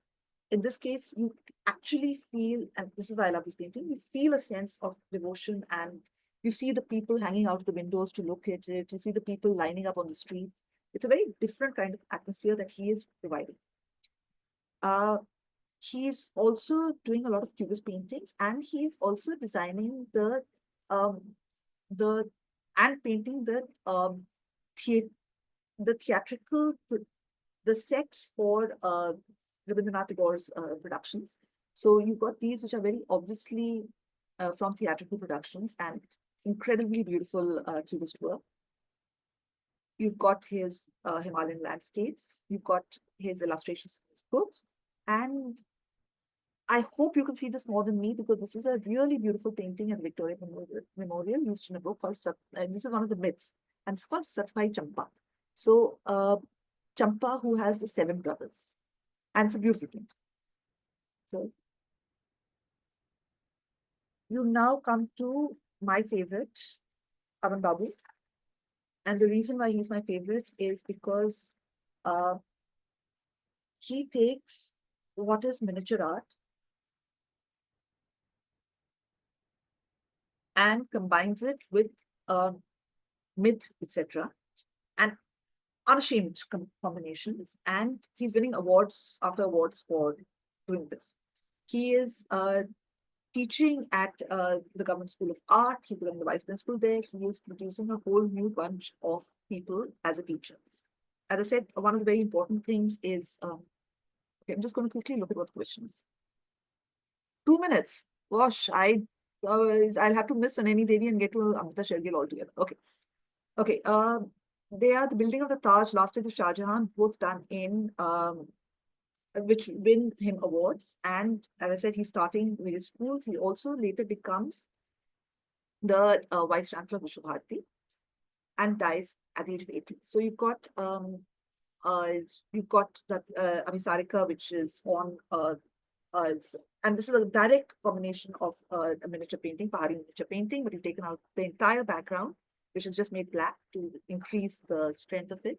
In this case, you actually feel, and this is why I love this painting, you feel a sense of devotion, and you see the people hanging out of the windows to look at it. You see the people lining up on the streets. It's a very different kind of atmosphere that he is providing. He's also doing a lot of cubist paintings, and he's also designing um, the and painting the the theatrical the sets for Rabindranath Tagore's productions. So you've got these which are very obviously from theatrical productions and incredibly beautiful cubist work. You've got his Himalayan landscapes. You've got his illustrations for his books. And I hope you can see this more than me, because this is a really beautiful painting at the Victoria Memorial used in a book called and this is one of the myths, and it's called Satvai Champa. So Champa, who has the 7 brothers, and it's a beautiful painting. So you now come to my favorite, Aman Babu. And the reason why he's my favorite is because uh, he takes what is miniature art and combines it with myth, etc. and unashamed combinations. And he's winning awards after awards for doing this. He is teaching at the Government School of Art. He's becoming the vice principal there. He is producing a whole new bunch of people as a teacher. As I said, one of the very important things is, okay, I'm just going to quickly look at what the question is. 2 minutes. Gosh, I'll have to miss Anani Devi and get to Amrita Sher-Gil altogether. Okay. Okay. They are the building of the Taj, last days of Shah Jahan, both done in which win him awards. And as I said, he's starting various schools. He also later becomes the vice chancellor of Vishwabharati and dies at the age of 80. So you've got that Amisarika, which is on and this is a direct combination of a miniature painting, Pahari miniature painting, but you've taken out the entire background, which is just made black to increase the strength of it.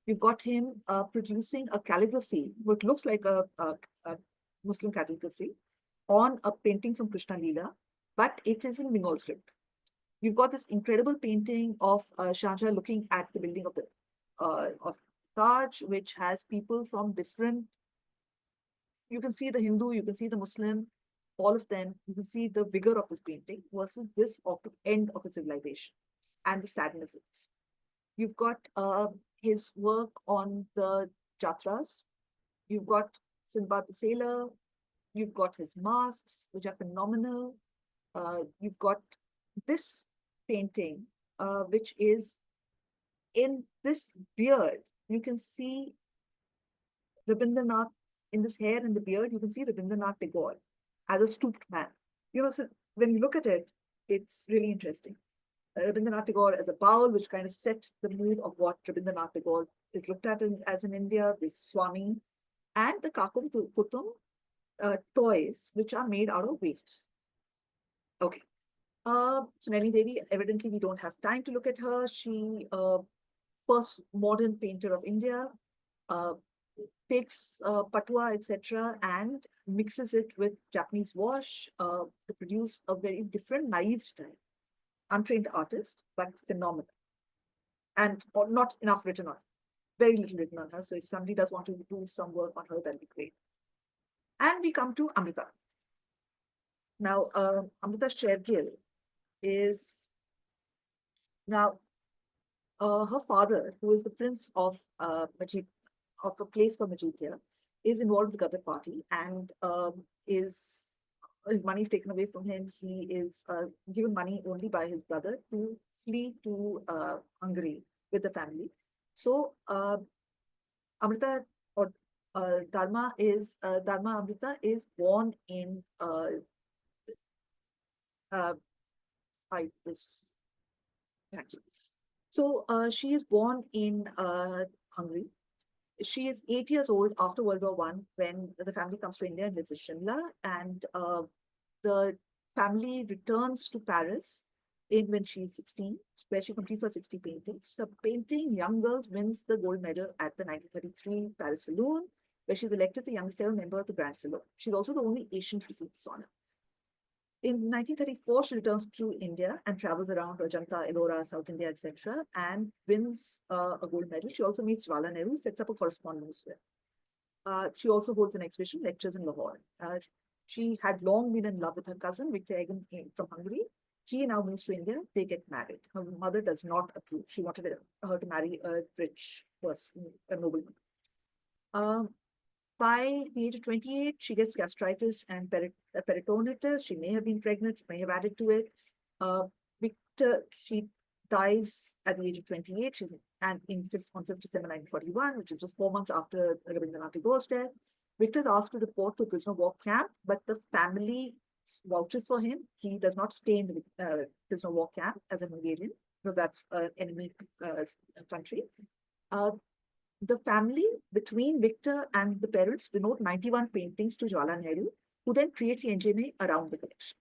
You've got him producing a calligraphy, what looks like a Muslim calligraphy, on a painting from Krishna Leela, but it is in Bengal script. You've got this incredible painting of Shah Jahan looking at the building of the of Taj, which has people from different. You can see the Hindu, you can see the Muslim, all of them. You can see the vigor of this painting versus this of the end of a civilization and the sadness of this. You've got his work on the Jatras. You've got Sinbad the Sailor. You've got his masks, which are phenomenal. You've got this painting, which is in this beard. You can see Rabindranath in this hair and the beard. You can see Rabindranath Tagore as a stooped man. So when you look at it, it's really interesting. Rabindranath Tagore as a bowl, which kind of set the mood of what Rabindranath Tagore is looked at as in India, this Swami, and the Kakum Kutum toys, which are made out of waste. Okay. So Nelly Devi, evidently we don't have time to look at her. She first modern painter of India, uh, takes patua, etc., and mixes it with Japanese wash to produce a very different, naive style. Untrained artist, but phenomenal. And not enough written on her. Very little written on her. So if somebody does want to do some work on her, that'd be great. And we come to Amrita. Now, Amrita Sher-Gil is now her father, who is the prince of Majid, of a place called Majeethia, is involved with the Gadar party and is his money is taken away from him. He is given money only by his brother to flee to Hungary with the family. So Amrita or Dharma Amrita is born in this. Thank you. So she is born in Hungary. She is 8 years old after World War I when the family comes to India and lives in Shimla, and the family returns to Paris when she is 16, where she completes her 60 paintings. So painting Young Girls wins the gold medal at the 1933 Paris Saloon, where she's elected the youngest ever member of the Grand Saloon. She's also the only Asian to receive this honor. In 1934, she returns to India and travels around Ajanta, Ellora, South India, etc., and wins a gold medal. She also meets Jawaharlal Nehru, sets up a correspondence with. She also holds an exhibition, lectures in Lahore. She had long been in love with her cousin, Victor Egan from Hungary. He now moves to India. They get married. Her mother does not approve. She wanted her to marry a rich person, a nobleman. By the age of 28, she gets gastritis and peritonitis. She may have been pregnant, may have added to it. She dies at the age of 28. She's on 5th December 1941, which is just 4 months after Rabindranath Tagore's death. Victor is asked to report to a prisoner of war camp, but the family vouches for him. He does not stay in the prisoner of war camp as a Hungarian, because that's an enemy country. The family between Victor and the parents denote 91 paintings to Jawaharlal Nehru, who then creates the NGMA around the collection.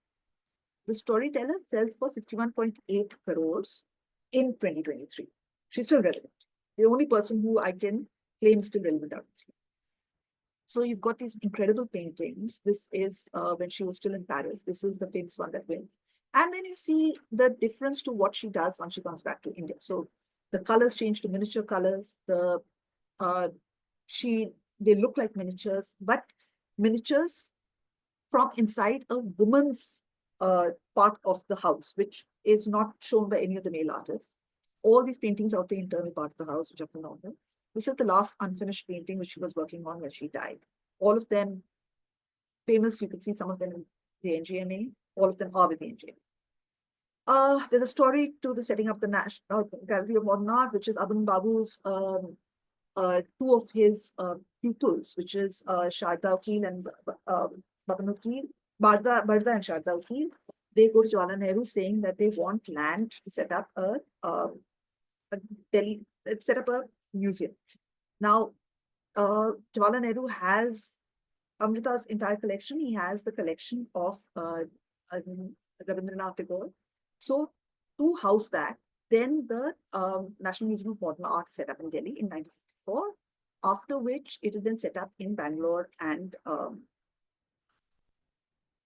The storyteller sells for 61.8 crores in 2023. She's still relevant. The only person who I can claim is still relevant out this year. So you've got these incredible paintings. This is when she was still in Paris. This is the famous one that wins. And then you see the difference to what she does once she comes back to India. So the colors change to miniature colors. They look like miniatures, but miniatures from inside a woman's part of the house, which is not shown by any of the male artists. All these paintings are of the internal part of the house, which are phenomenal. This is the last unfinished painting which she was working on when she died. All of them famous. You can see some of them in the NGMA. All of them are with the NGMA. There's a story to the setting up the National Gallery of Modern Art, which is Abhan Babu's two of his pupils, which is Sharda Vakil and Baban Vakil, Barda and Sharda Vakil. They go to Jawaharlal Nehru saying that they want land to set up a museum. Now, Jawaharlal Nehru has Amrita's entire collection. He has the collection of Rabindranath Tagore. So, to house that, then the National Museum of Modern Art set up in Delhi in 1954, after which it is then set up in Bangalore and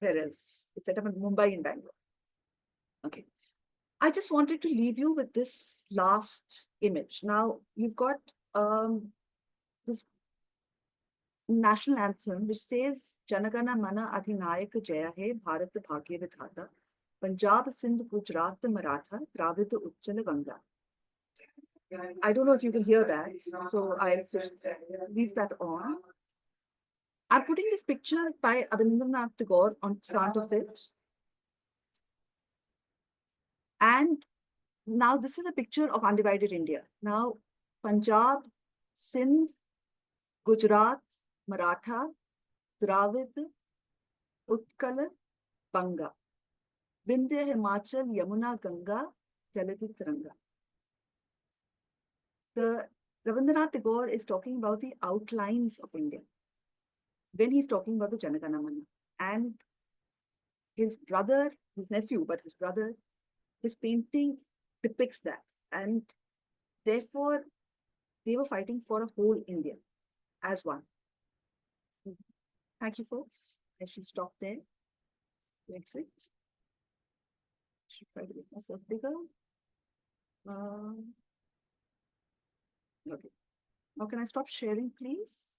it's set up in Mumbai and Bangalore. Okay. I just wanted to leave you with this last image. Now, you've got this national anthem which says Janagana Mana Adhinayak Jaya Hai Bharat Bhagya Vidhata Punjab Sindh Gujarat Maratha Dravid Uchchala Ganga. I don't know if you can hear that, so I'll just leave that on. I'm putting this picture by Rabindranath Tagore on front of it. And now this is a picture of undivided India. Now, Punjab, Sindh, Gujarat, Maratha, Dravid, Utkal, Banga, Vindhya, Himachal, Yamuna, Ganga, Chalati Tiranga. The Rabindranath Tagore is talking about the outlines of India when he's talking about the Janagana Mana. And his brother, his nephew, but his brother, his painting depicts that. And therefore, they were fighting for a whole India as one. Thank you, folks. I should stop there. Exit. Should try to make myself bigger. Okay. Now, can I stop sharing, please?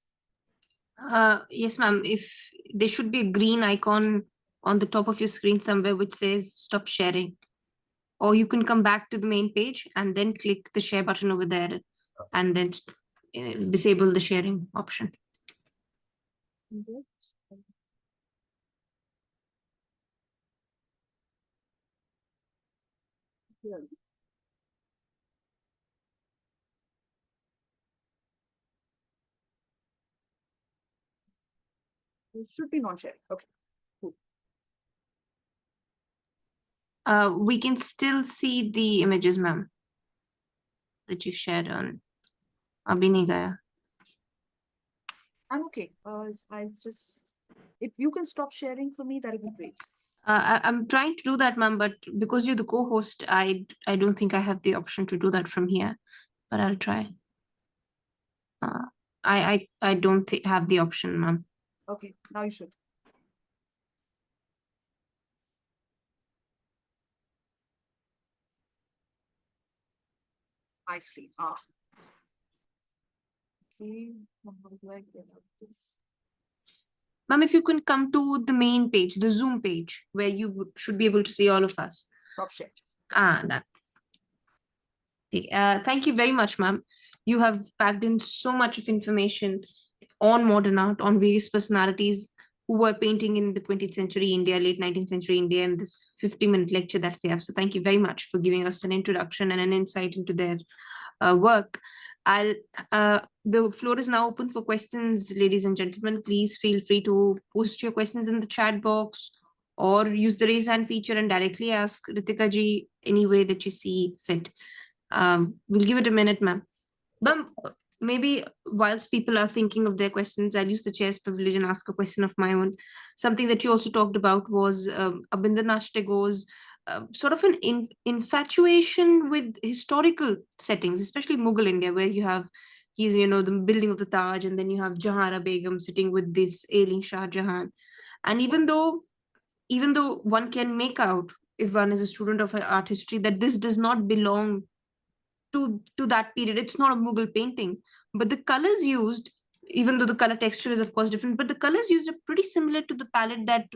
Yes, ma'am. If there should be a green icon on the top of your screen somewhere which says stop sharing. Or you can come back to the main page and then click the share button over there and then disable the sharing option. Okay. Here. It should be non-sharing. Okay. Cool. We can still see the images, ma'am, that you shared on Abhinigaya. I'm okay. I just, if you can stop sharing for me, that'll be great. I'm trying to do that, ma'am, but because you're the co-host, I don't think I have the option to do that from here, but I'll try. I don't have the option, ma'am. Okay, now you should. My screen. Ah. Okay. How do I get out of this? Ma'am, if you can come to the main page, the Zoom page, where you should be able to see all of us. Stop share. That. Thank you very much, ma'am. You have packed in so much of information on modern art, on various personalities who were painting in the 20th century India, late 19th century India, in this 50-minute lecture that we have. So thank you very much for giving us an introduction and an insight into their work. The floor is now open for questions, ladies and gentlemen. Please feel free to post your questions in the chat box or use the raise hand feature and directly ask Ritika ji any way that you see fit. We'll give it a minute, ma'am. Ma'am, maybe whilst people are thinking of their questions, I'll use the chair's privilege and ask a question of my own. Something that you also talked about was Abhindranath Tagore's sort of an infatuation with historical settings, especially Mughal India, where you have he's the building of the Taj, and then you have Jahara Begum sitting with this ailing Shah Jahan. And even though one can make out, if one is a student of art history, that this does not belong to that period. It's not a Mughal painting, but the colors used, even though the color texture is of course different, but the colors used are pretty similar to the palette that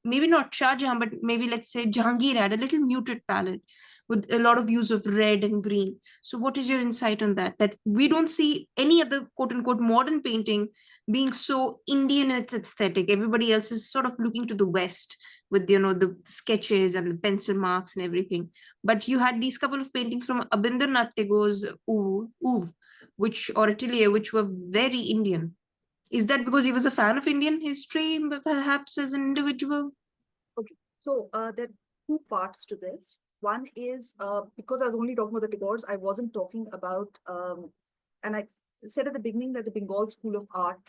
maybe not Shah Jahan, but maybe let's say Jahangir had a little muted palette with a lot of use of red and green. So what is your insight on that? That we don't see any other quote unquote modern painting being so Indian in its aesthetic. Everybody else is sort of looking to the West with the sketches and the pencil marks and everything. But you had these couple of paintings from Abhindranath Tagore's Oeuvre, or Atelier, which were very Indian. Is that because he was a fan of Indian history, perhaps as an individual? Okay. So there are two parts to this. One is because I was only talking about the Tagores, I wasn't talking about, and I said at the beginning that the Bengal School of Art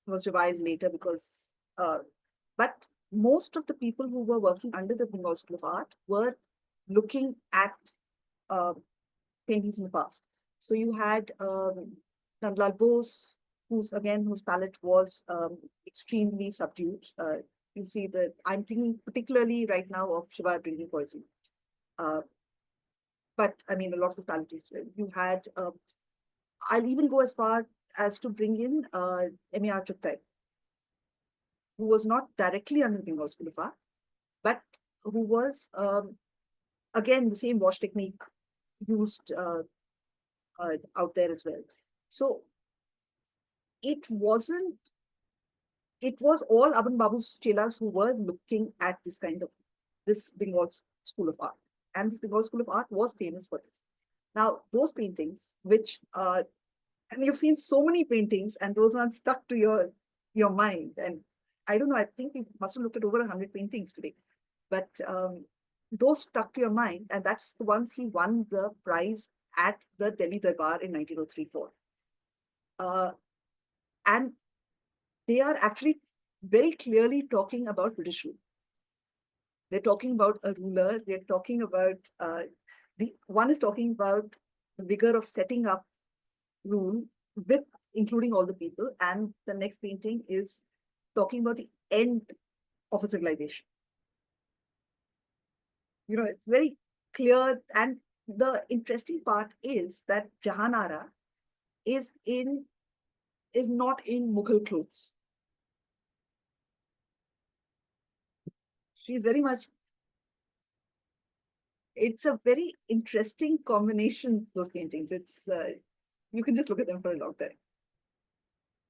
was revived later because, but most of the people who were working under the Bengal School of Art were looking at paintings in the past. So you had Nandlal Bose, whose palette was extremely subdued. You see that I'm thinking particularly right now of Shiva drinking poison. But I mean, a lot of his palettes. You had, I'll even go as far as to bring in M.A.R. Chuttai, who was not directly under the Bengal School of Art, but who was, again, the same wash technique used out there as well. So it was all Aban Babu's chelas who were looking at this Bengal School of Art. And this Bengal School of Art was famous for this. Now, those paintings, which, and you've seen so many paintings, and those ones stuck to your mind. And I don't know, I think we must have looked at over 100 paintings today. But those stuck to your mind, and that's the ones he won the prize at the Delhi Darbar in 1903-4. And they are actually very clearly talking about British rule. They're talking about a ruler. They're talking about the one is talking about the vigor of setting up rule with including all the people, and the next painting is talking about the end of a civilization. You know, it's very clear, and the interesting part is that Jahanara is not in Mughal clothes. She's very much. It's a very interesting combination. Those paintings. It's you can just look at them for a long time.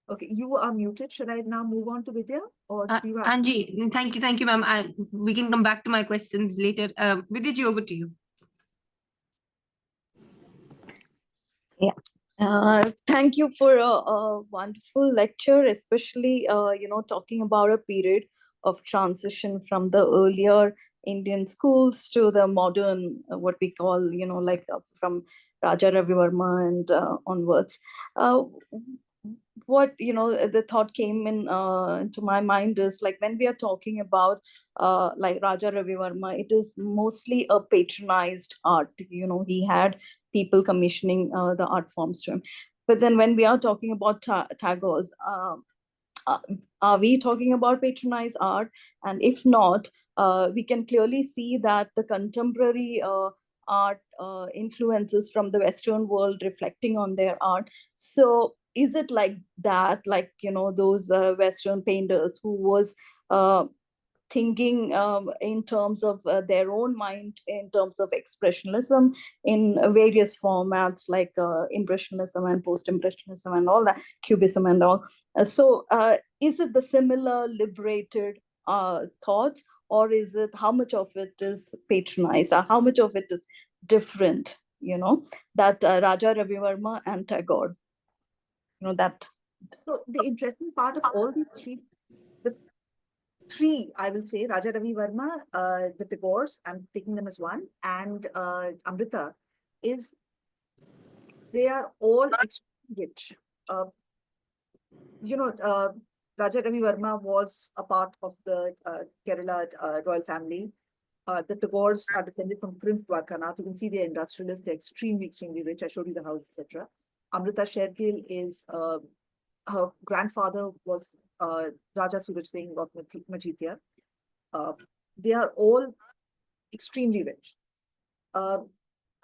Okay, you are muted. Should I now move on to Vidya, or do you have? Angie, thank you, ma'am. We can come back to my questions later. Vidya ji, over to you. Yeah. Thank you for a wonderful lecture, especially talking about a period of transition from the earlier Indian schools to the modern, what we call, from Raja Ravi Verma and onwards. What the thought came in into my mind is, like, when we are talking about like Raja Ravi Verma, it is mostly a patronized art. He had people commissioning the art forms to him. But then when we are talking about Tagores, uh, are we talking about patronized art? And if not, we can clearly see that the contemporary art influences from the Western world reflecting on their art. So is it like that, like, those Western painters who was thinking in terms of their own mind, in terms of expressionism in various formats, like impressionism and post-impressionism and all that, cubism and all. So is it the similar liberated thoughts, or is it, how much of it is patronized, or how much of it is different, that Raja Ravi Verma and Tagore, that. So the interesting part of all these three, I will say, Raja Ravi Verma, the Tagores, I'm taking them as one, and Amrita, is they are all extremely rich. Uh, Raja Ravi Verma was a part of the Kerala royal family. The Tagores are descended from Prince Dwarkanath. You can see they're industrialists, they're extremely, extremely rich. I showed you the house, etc. Amrita Sher-Gil is, her grandfather was Raja Suraj Singh of Mahavidyas. They are all extremely rich.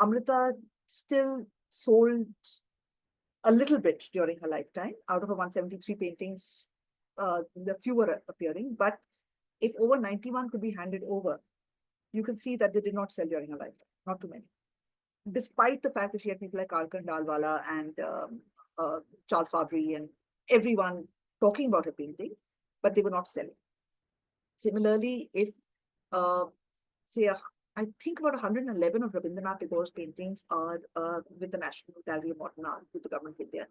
Amrita still sold a little bit during her lifetime. Out of her 173 paintings, the few were appearing. But if over 91 could be handed over, you can see that they did not sell during her lifetime, not too many. Despite the fact that she had people like Karkan Dalwala and Charles Fabry and everyone talking about her painting, but they were not selling. Similarly, if say, I think about 111 of Rabindranath Tagore's paintings are with the National Gallery of Modern Art, with the Government of India.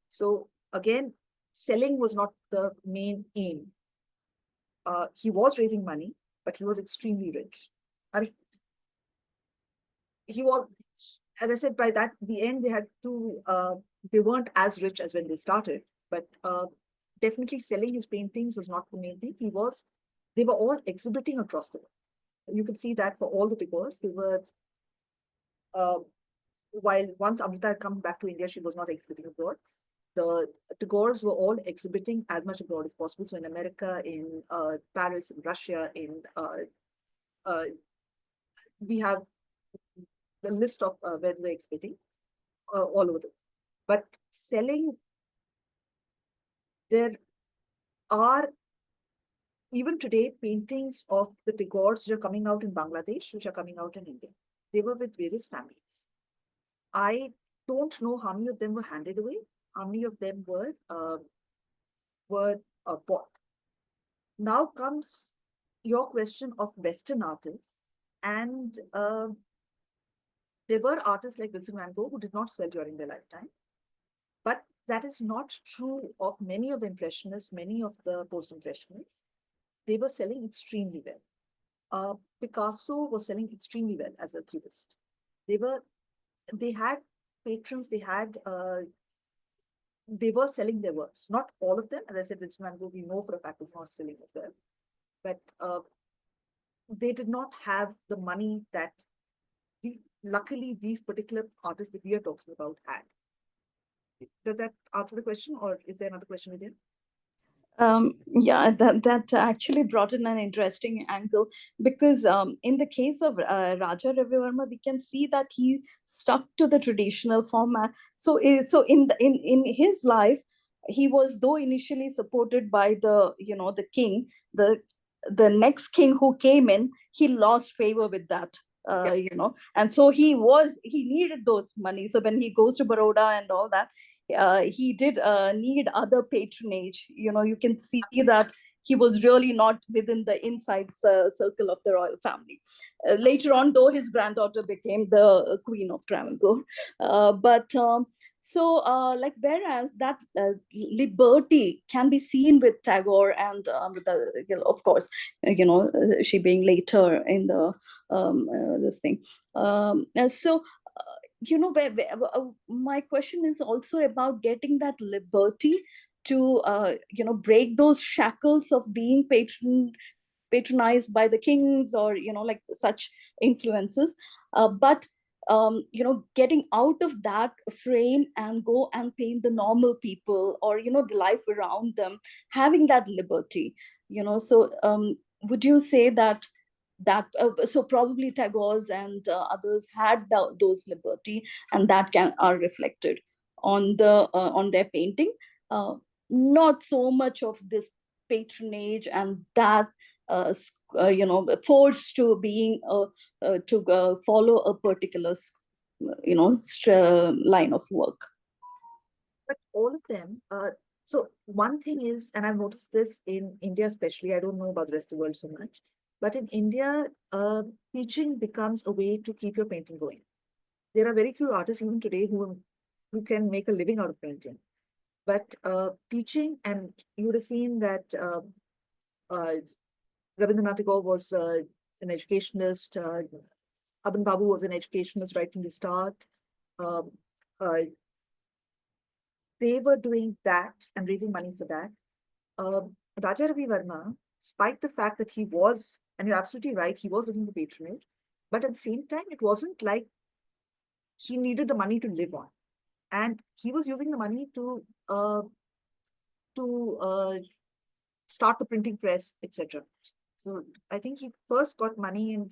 So again, selling was not the main aim. He was raising money, but he was extremely rich. I mean, he was, as I said, by the end, they had to, they weren't as rich as when they started, but definitely selling his paintings was not the main thing. They were all exhibiting across the world. You can see that for all the Tagores, they were, while once Amrita had come back to India, she was not exhibiting abroad. The Tagores were all exhibiting as much abroad as possible. So in America, in Paris, in Russia, we have the list of where they're exhibiting all over the world. But selling, there are even today paintings of the Tagores which are coming out in Bangladesh, which are coming out in India. They were with various families. I don't know how many of them were handed away, how many of them were bought. Now comes your question of Western artists, and there were artists like Vincent van Gogh who did not sell during their lifetime, but that is not true of many of the Impressionists, many of the Post-Impressionists. They were selling extremely well. Picasso was selling extremely well as a cubist. They had patrons, they were selling their works. Not all of them. As I said, Vincent van Gogh, we know for a fact, was not selling as well. But they did not have the money that luckily these particular artists that we are talking about had. Does that answer the question, or is there another question with you? Yeah, that actually brought in an interesting angle, because in the case of Raja Ravi Verma, we can see that he stuck to the traditional format. So in his life, he was, though initially supported by the king, the next king who came in, he lost favor with that. And so he needed those money. So when he goes to Baroda and all that, he did need other patronage. You can see that he was really not within the inside circle of the royal family. Later on, though, his granddaughter became the queen of Travancore. Like, whereas that liberty can be seen with Tagore and of course, she being later in the this thing. My question is also about getting that liberty to break those shackles of being patronized by the kings, or like such influences, but getting out of that frame and go and paint the normal people, or the life around them, having that liberty. So would you say that so probably Tagore's and others had those liberty, and that are reflected on their painting, not so much of this patronage and that forced to being to follow a particular line of work. But all of them, so one thing is, and I've noticed this in India especially, I don't know about the rest of the world so much, but in India, teaching becomes a way to keep your painting going. There are very few artists even today who can make a living out of painting. But teaching, and you would have seen that Rabindranath Tagore was an educationalist. Aban Babu was an educationalist right from the start. They were doing that and raising money for that. Raja Ravi Verma, despite the fact that he was, and you're absolutely right, he was looking for patronage, but at the same time, it wasn't like he needed the money to live on. And he was using the money to start the printing press, etc. So I think he first got money in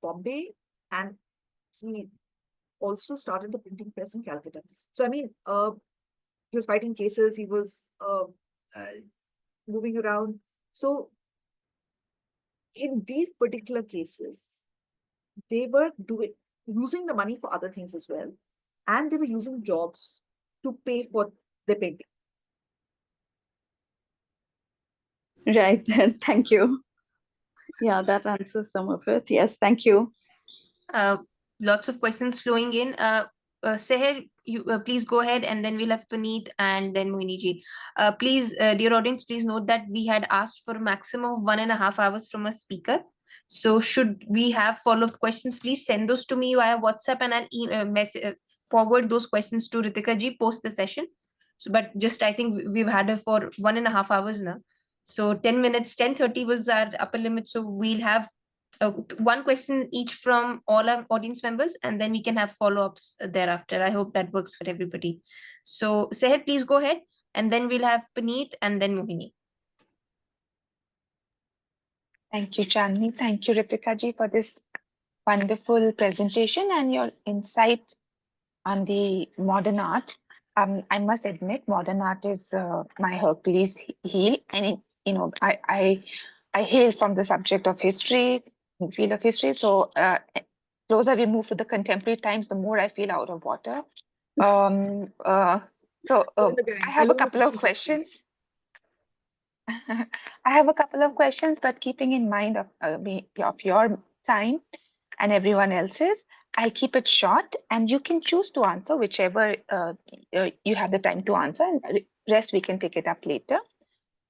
Bombay, and he also started the printing press in Calcutta. So I mean, he was fighting cases, he was moving around. So in these particular cases, they were using the money for other things as well, and they were using jobs to pay for their painting. Right. Thank you. Yeah, that answers some of it. Yes, thank you. Lots of questions flowing in. Seher, you please go ahead, and then we'll have Puneet and then Mohini ji. Please, dear audience, please note that we had asked for a maximum of 1.5 hours from a speaker. So should we have follow-up questions, please send those to me via WhatsApp, and I'll forward those questions to Ritika ji post the session. So, but just I think we've had her for 1.5 hours now. So 10 minutes, 10:30 was our upper limit. So we'll have one question each from all our audience members, and then we can have follow-ups thereafter. I hope that works for everybody. So Seher, please go ahead, and then we'll have Puneet and then Mohini. Thank you, Chandni. Thank you, Ritika ji, for this wonderful presentation and your insight on the modern art. I must admit, modern art is my Hercules heel, and I hail from the subject of history, field of history. So closer we move to the contemporary times, the more I feel out of water. I have a couple of questions. I have a couple of questions, but keeping in mind of your time and everyone else's, I'll keep it short, and you can choose to answer whichever you have the time to answer, and rest we can take it up later.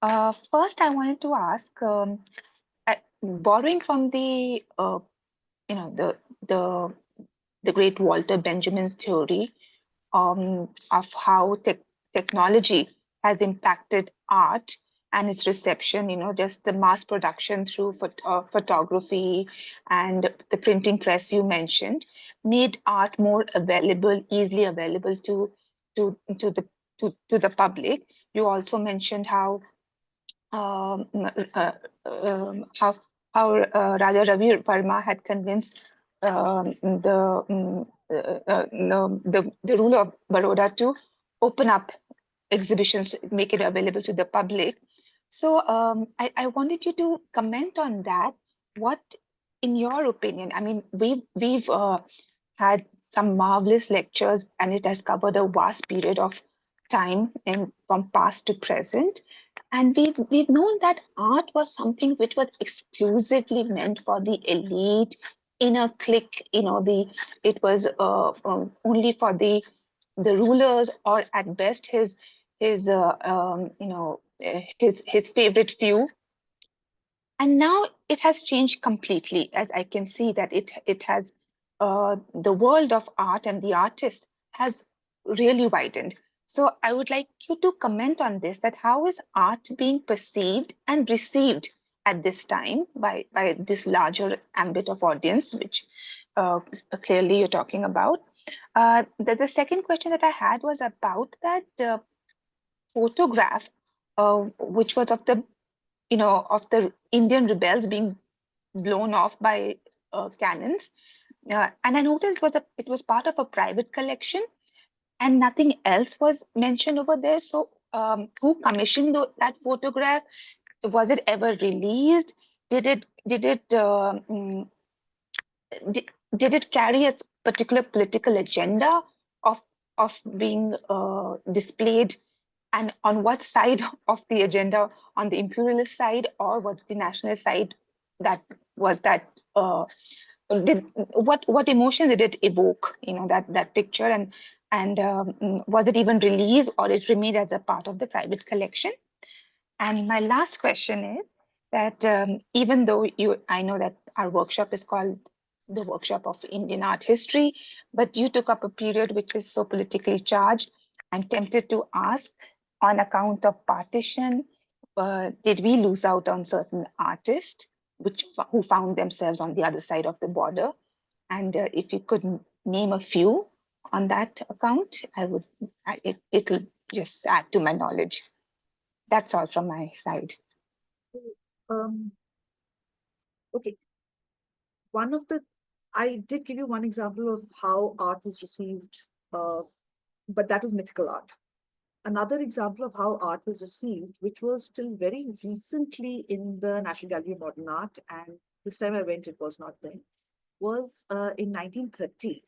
First, I wanted to ask, borrowing from the you know the great Walter Benjamin's theory of how technology has impacted art and its reception, just the mass production through photography and the printing press you mentioned, made art more available, easily available to the to the public. You also mentioned um, uh, how Raja Ravi Verma had convinced the ruler of Baroda to open up exhibitions, make it available to the public. So I wanted you to comment on that. What, in your opinion, I mean, we've had some marvelous lectures, and it has covered a vast period of time and from past to present. And we've known that art was something which was exclusively meant for the elite, inner clique. It was only for the rulers, or at best his favorite few. And now it has changed completely, as I can see that it has the world of art and the artist has really widened. So I would like you to comment on this, that how is art being perceived and received at this time by this larger ambit of audience, which clearly you're talking about. The second question that I had was about that photograph, which was of the Indian rebels being blown off by cannons. And I noticed it was part of a private collection, and nothing else was mentioned over there. So who commissioned that photograph? Was it ever released? Did it carry a particular political agenda of being displayed, and on what side of the agenda, on the imperialist side or was the nationalist side? That was that did what emotion did it evoke, that picture, and was it even released, or it remained as a part of the private collection? And my last question is that even though I know that our workshop is called the Workshop of Indian Art History, but you took up a period which is so politically charged. I'm tempted to ask, on account of partition, did we lose out on certain artists who found themselves on the other side of the border? And if you could name a few on that account, it'll just add to my knowledge. That's all from my side. Okay. I did give you one example of how art was received, but that was mythical art. Another example of how art was received, which was still very recently in the National Gallery of Modern Art, and this time I went, it was not there, was in 1930.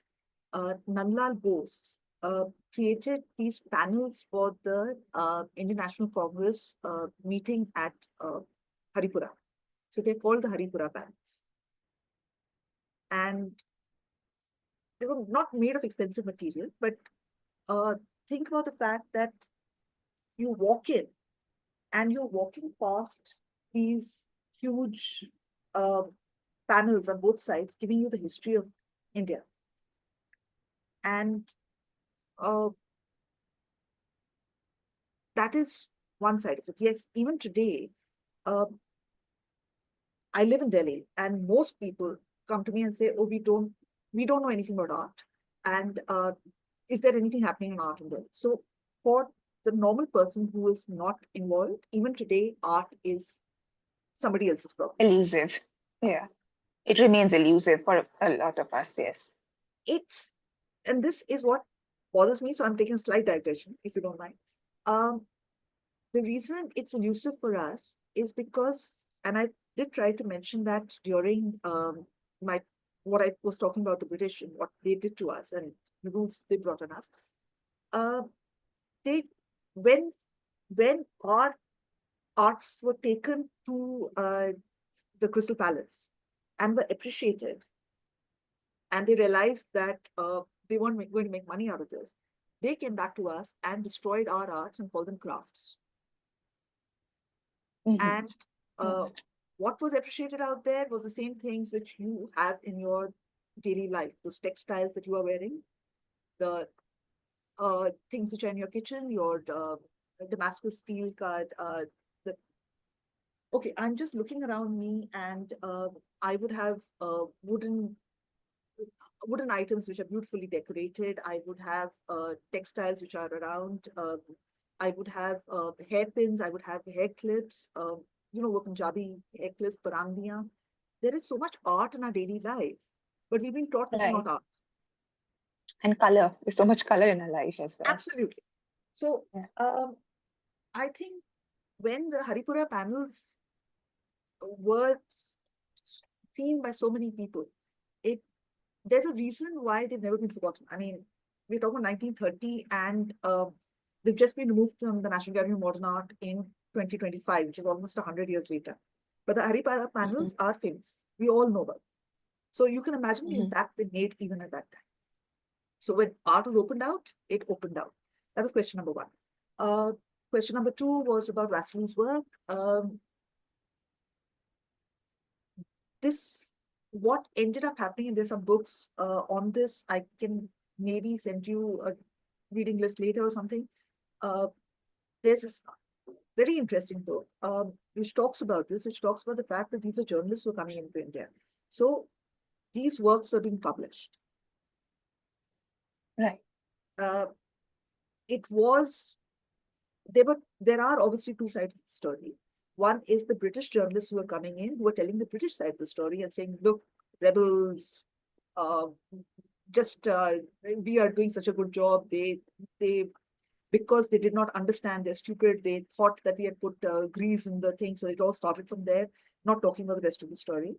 Nandlal Bose created these panels for the Indian National Congress meeting at Haripura. So they're called the Haripura panels. And they were not made of expensive material, but think about the fact that you walk in and you're walking past these huge panels on both sides, giving you the history of India. And that is one side of it. Yes, even today, I live in Delhi, and most people come to me and say, "Oh, we don't know anything about art, and is there anything happening in art in Delhi?" So, for the normal person who is not involved, even today, art is somebody else's problem. Elusive, yeah. It remains elusive for a lot of us. Yes. And this is what bothers me. So I'm taking a slight digression, if you don't mind. The reason it's elusive for us is because, and I did try to mention that during what I was talking about the British and what they did to us and the rules they brought on us. When our arts were taken to the Crystal Palace and were appreciated, and they realized that they weren't going to make money out of this, they came back to us and destroyed our arts and called them crafts. Mm-hmm. And what was appreciated out there was the same things which you have in your daily life, those textiles that you are wearing, the things which are in your kitchen, your Damascus steel cut, the okay, I'm just looking around me, and I would have wooden items which are beautifully decorated. I would have textiles which are around. I would have hairpins. I would have hair clips. Punjabi hair clips, parandiyan. There is so much art in our daily life, but we've been taught this is Right. not art. And color. There's so much color in our life as well. Absolutely. So Yeah. I think when the Haripura panels were seen by so many people, there's a reason why they've never been forgotten. I mean, we're talking about 1930, and they've just been removed from the National Gallery of Modern Art in 2025, which is almost 100 years later. But the Haripara panels are famous. We all know about them. So you can imagine the impact they made even at that time. So when art was opened out, it opened out. That was question number one. Question number two was about Vasili's work. What ended up happening, and there's some books on this. I can maybe send you a reading list later or something. There's this very interesting book which talks about this, which talks about the fact that these are journalists who are coming into India. So these works were being published. Right. There are obviously two sides of the story. One is the British journalists who are coming in, who are telling the British side of the story and saying, look, rebels, we are doing such a good job. Because they did not understand, they're stupid. They thought that we had put grease in the thing. So it all started from there, not talking about the rest of the story.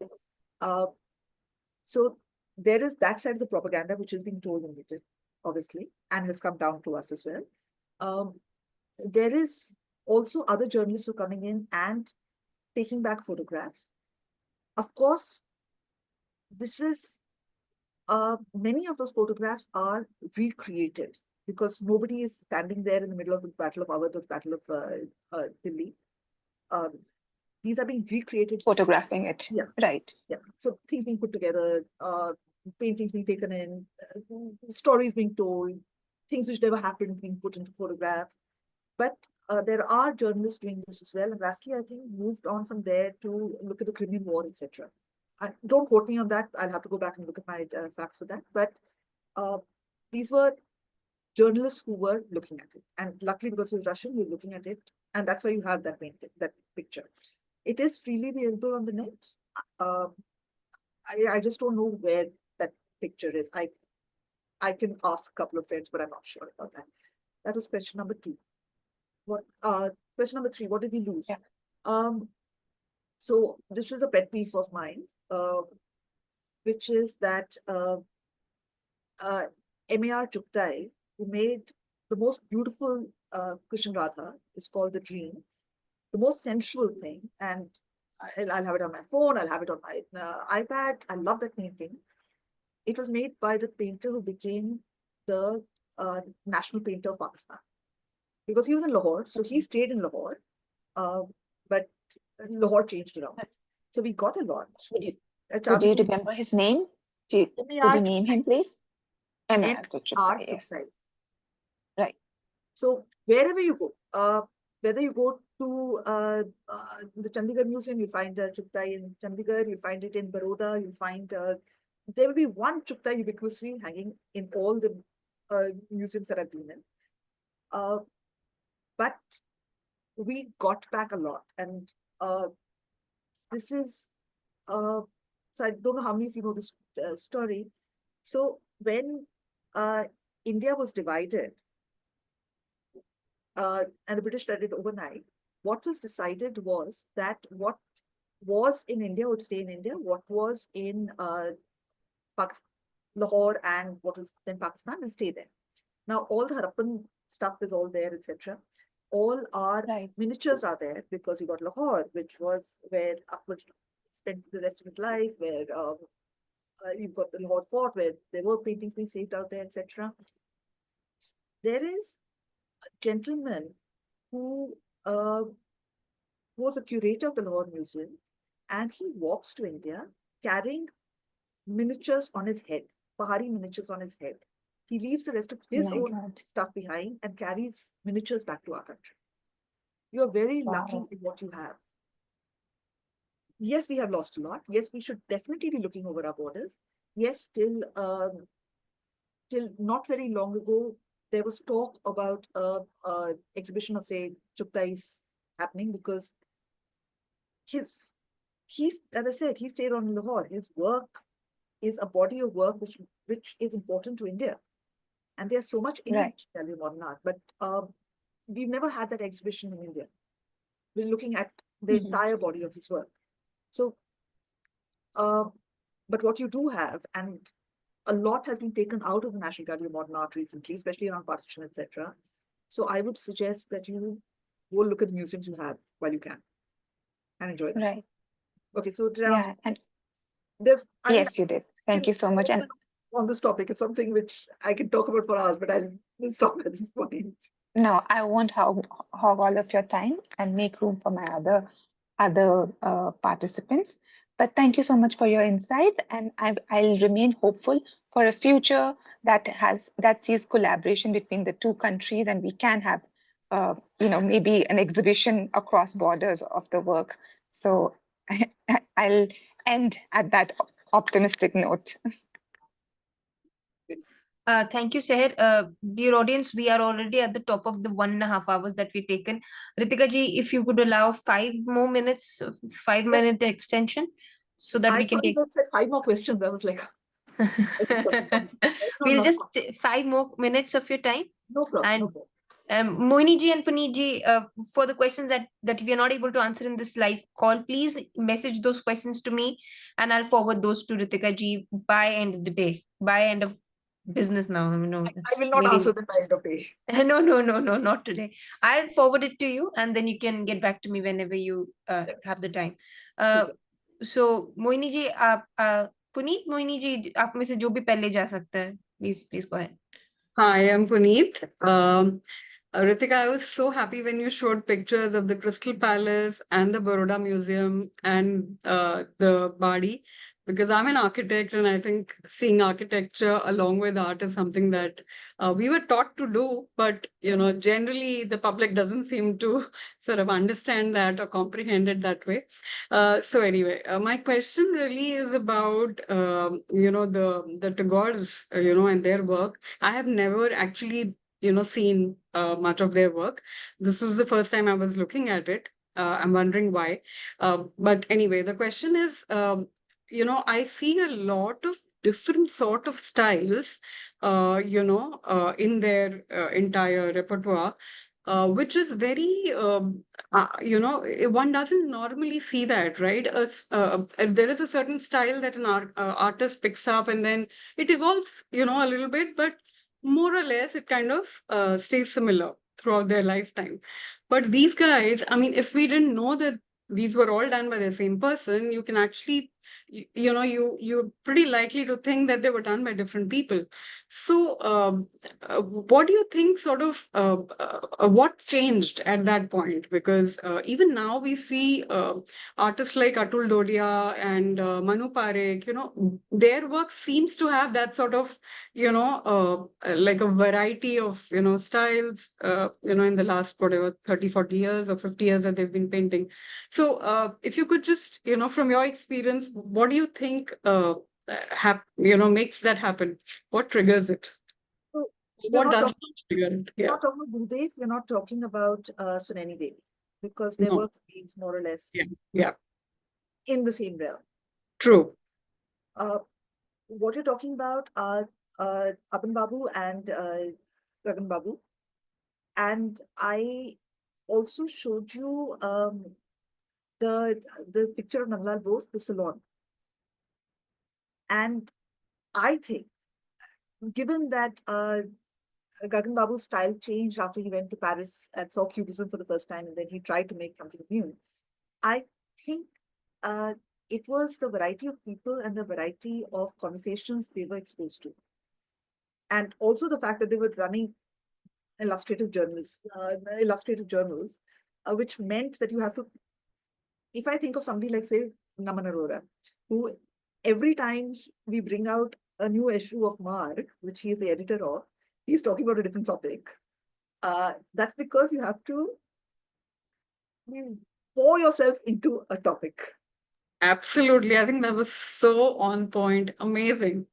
So there is that side of the propaganda, which is being told in Britain, obviously, and has come down to us as well. There is also other journalists who are coming in and taking back photographs. Of course, this is many of those photographs are recreated because nobody is standing there in the middle of the Battle of Awadh or the Battle of Delhi. These are being recreated. Photographing it. Yeah. Right. Yeah. So things being put together, paintings being taken in, stories being told, things which never happened being put into photographs. But there are journalists doing this as well. And Vasily, I think, moved on from there to look at the Crimean War, etc. Don't quote me on that. I'll have to go back and look at my facts for that. But these were journalists who were looking at it. And luckily, because he was Russian, he was looking at it. And that's why you have that painting, that picture. It is freely available on the net. I just don't know where that picture is. I can ask a couple of friends, but I'm not sure about that. That was question number two. Question number three, what did we lose? Yeah. So this is a pet peeve of mine, which is that M.A.R. Chuktai, who made the most beautiful Krishna Radha, is called The Dream, the most sensual thing. And I'll have it on my phone, I'll have it on my iPad. I love that painting. It was made by the painter who became the national painter of Pakistan. Because he was in Lahore, so he stayed in Lahore, but Lahore changed around. So we got a lot. Do you remember his name? Could you name him, please? M.A.R. Chuktai, yes. Right. So wherever you go, whether you go to the Chandigarh Museum, you find Chuktai in Chandigarh, you find it in Baroda, you find there will be one Chuktai ubiquitously hanging in all the museums that I've been in. But we got back a lot. And this is, so I don't know how many of you know this story. So when India was divided, and the British did it overnight, what was decided was that what was in India would stay in India, what was in Lahore and what was then Pakistan will stay there. Now all the Harappan stuff is all there, etc. All our miniatures are there because you got Lahore, which was where Akbar spent the rest of his life, where you've got the Lahore Fort, where there were paintings being saved out there, etc. There is a gentleman who was a curator of the Lahore Museum, And he walks to India carrying miniatures on his head, Pahari miniatures on his head. He leaves the rest of his My own God. stuff behind and carries miniatures back to our country. You're very lucky Wow. in what you have. Yes, we have lost a lot. Yes, we should definitely be looking over our borders. Yes, till not very long ago, there was talk about a exhibition of, say, Chuktais happening because he's, as I said, he stayed on Lahore. His work is a body of work which is important to India. And there's so much in Right. the modern art, but we've never had that exhibition in India. We're looking at the entire body of his work. So, but what you do have, and a lot has been taken out of the National Gallery of Modern Art recently, especially around partition, etc. So I would suggest that you go look at the museums you have while you can and enjoy them. Right. Okay, so Yeah. And there's, I mean, yes, you did. Thank you so much. And on this topic, it's something which I can talk about for hours, but I'll stop at this point. no, I won't hog all of your time and make room for my other participants. But thank you so much for your insight, and I'll remain hopeful for a future that sees collaboration between the two countries, and we can have, maybe an exhibition across borders of the work. So I'll end at that optimistic note. Thank you, Seher. Dear audience, we are already at the top of the 1.5 hours that we've taken. Ritika ji, if you could allow 5 more minutes, 5-minute extension, so that I we can thought you take. had said 5 more questions. I was like, We'll no, just 5 more minutes of your time. no problem. And No problem. Moini ji and Puneet ji, for the questions that we are not able to answer in this live call, please message those questions to me, and I'll forward those to Ritika ji by end of the day, by end of business now. I It's will not really answer them by end of day. no, not today. I'll forward it to you, and then you can get back to me whenever you have the time. So Mohini ji आप पुनीत मोहिनी जी आप में से जो भी पहले जा सकता है, please go ahead. Hi, I'm Puneet. Ritika, I was so happy when you showed pictures of the Crystal Palace and the Baroda Museum and the Badi, because I'm an architect and I think seeing architecture along with art is something that we were taught to do, but generally the public doesn't seem to sort of understand that or comprehend it that way. So anyway, my question really is about the Tagores, and their work. I have never actually seen much of their work. This was the first time I was looking at it. I'm wondering why. But anyway, the question is, I see a lot of different sort of styles, in their entire repertoire. Which is very, one doesn't normally see that, right? There is a certain style that an artist picks up and then it evolves, a little bit, but more or less it kind of stays similar throughout their lifetime. But these guys, I mean, if we didn't know that these were all done by the same person, you can actually, you're pretty likely to think that they were done by different people. So, what do you think sort of what changed at that point? Because even now we see artists like Atul Dodia and Manu Parekh, their work seems to have that sort of, like a variety of, styles, in the last, whatever, 30, 40 years or 50 years that they've been painting. So if you could just, from your experience, what do you think makes that happen? What triggers it? So What does not trigger it? we're Yeah. not talking about Gurudev, we're not talking about Suneni Devi, because their No. work is more or less Yeah. in the same realm. True. What you're talking about are Apan Babu and Gagan Babu. And I also showed you the picture of Nandlal Bose, the salon. And I think, given that Gagan Babu's style changed after he went to Paris and saw Cubism for the first time, and then he tried to make something new, I think it was the variety of people and the variety of conversations they were exposed to. And also the fact that they were running illustrative journals, which meant that you have to, if I think of somebody like, say, Naman Arora, who every time we bring out a new issue of Marg, which he is the editor of, he's talking about a different topic. That's because you have to pour yourself into a topic. Absolutely. I think that was so on point. Amazing.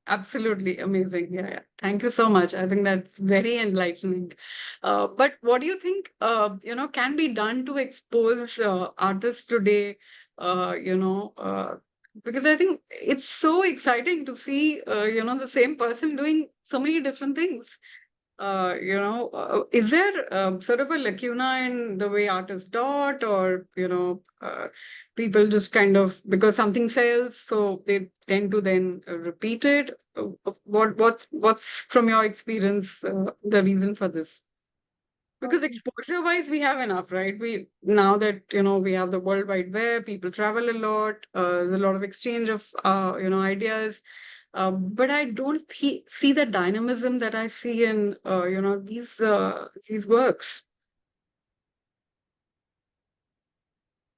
Absolutely amazing. Yeah. Thank you so much. I think that's very enlightening. But what do you think, can be done to expose artists today? Because I think it's so exciting to see, the same person doing so many different things. Is there sort of a lacuna in the way art is taught, or people just kind of, because something sells, so they tend to then repeat it? What's from your experience the reason for this? Because exposure wise, we have enough, right? We now that we have the World Wide Web, people travel a lot, there's a lot of exchange of ideas. But I don't see the dynamism that I see in these works.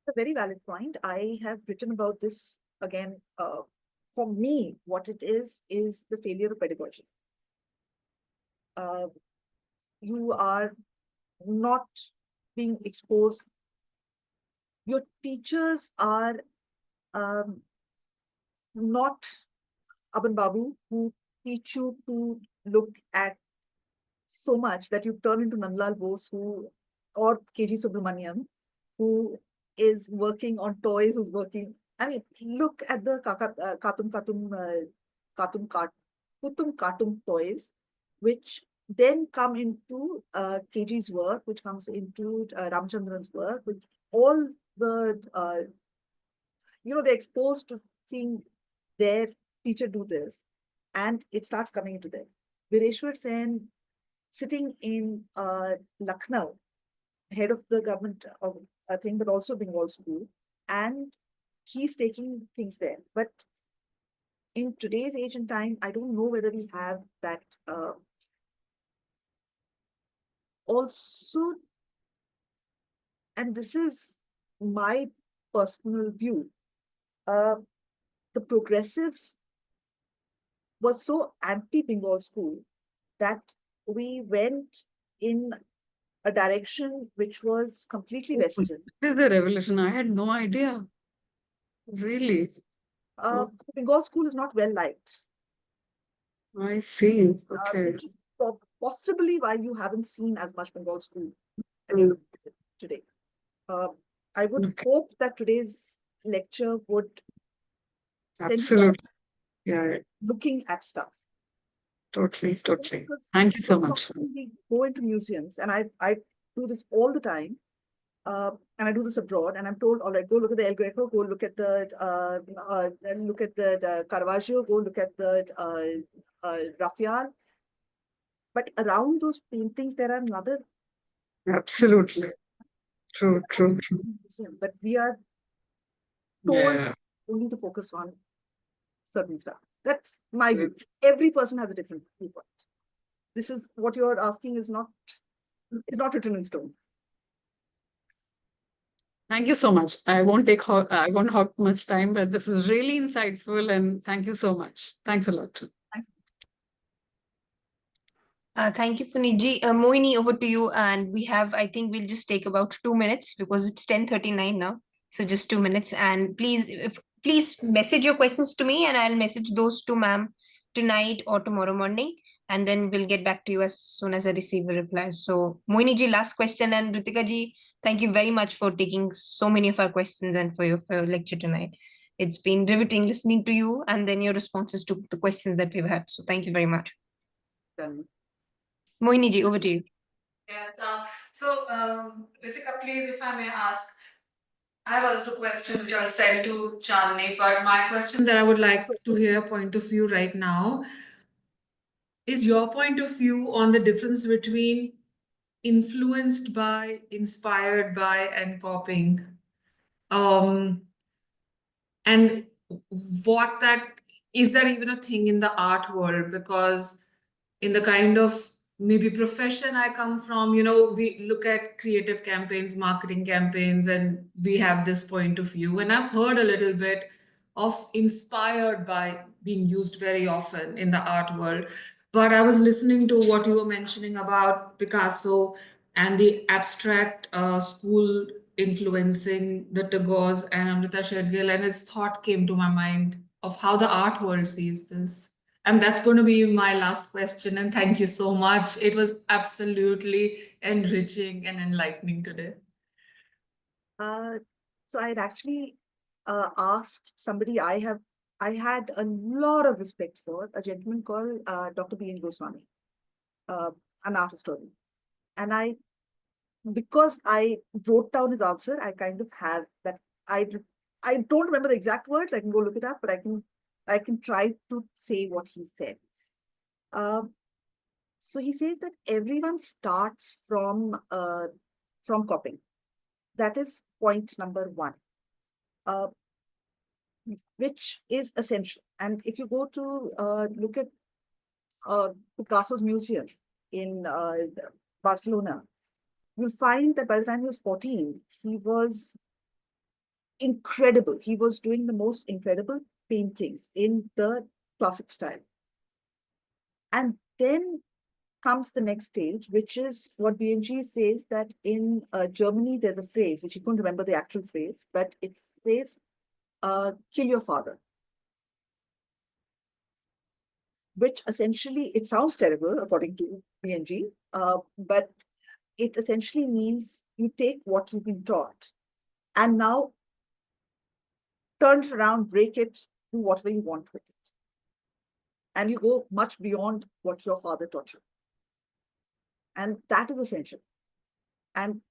A very valid point. I have written about this again. For me, what it is the failure of pedagogy. You are not being exposed. Your teachers are not Aban Babu, who teach you to look at so much that you turn into Nandlal Bose, or KG Subramaniam, who is working on toys, who's working. I mean, look at the Kutum Katum toys, which then come into KG's work, which comes into Ramchandran's work, which all the, they're exposed to seeing their teacher do this, and it starts coming into them. Vireshwar Sen, sitting in Lucknow, head of the government of a thing, but also Bengal school, and he's taking things there. But in today's age and time, I don't know whether we have that. Also, and this is my personal view, the progressives were so anti-Bengal school that we went in a direction which was completely Western. This is a revelation. I had no idea. Really? Bengal school is not well liked. I see. Okay. Which is possibly why you haven't seen as much Bengal school today. I would hope that today's lecture would send Absolutely. Yeah. looking at stuff. Totally. Thank you so much. We go into museums, and I do this all the time, and I do this abroad. And I'm told, all right, go look at the El Greco, go look at the Caravaggio, go look at the Raphael. But around those paintings, there are another. Absolutely. True. But we are told only to focus on certain stuff. That's my view. Every person has a different viewpoint. This is what you're asking is not written in stone. Thank you so much. I won't hog much time, but this was really insightful, and thank you so much. Thanks a lot. Thank you, Puniji. Moini, over to you. And I think we'll just take about 2 minutes because it's 10:39 now. So just 2 minutes. And please message your questions to me, and I'll message those to ma'am tonight or tomorrow morning. And then we'll get back to you as soon as I receive a reply. So Moini ji, last question. And Ritika ji, thank you very much for taking so many of our questions and for your lecture tonight. It's been riveting listening to you and then your responses to the questions that we've had. So thank you very much. Moini ji, over to you. Yeah. So, Ritika, please, if I may ask, I have other two questions which I'll send to Chandni, but my question that I would like to hear point of view right now is your point of view on the difference between influenced by, inspired by, and copying. And what that is, that even a thing in the art world? Because in the kind of maybe profession I come from, you know, we look at creative campaigns, marketing campaigns, and we have this point of view. And I've heard a little bit of inspired by being used very often in the art world. But I was listening to what you were mentioning about Picasso and the abstract school influencing the Tagores and Amrita Sher-Gil, and its thought came to my mind of how the art world sees this. And that's going to be my last question. And thank you so much. It was absolutely enriching and enlightening today. So I had actually asked somebody I had a lot of respect for, a gentleman called Dr. B.N. Goswami, an art historian. And because I wrote down his answer, I kind of have that. I don't remember the exact words. I can go look it up, but I can try to say what he said. So he says that everyone starts from copying. That is point number one, which is essential. And if you go to look at Picasso's museum in Barcelona, you'll find that by the time he was 14, he was incredible. He was doing the most incredible paintings in the classic style. And then comes the next stage, which is what BNG says that in Germany, there's a phrase, which you couldn't remember the actual phrase, but it says, kill your father. Which essentially, it sounds terrible according to BNG, but it essentially means you take what you've been taught and now turn it around, break it, do whatever you want with it. And you go much beyond what your father taught you. And that is essential. And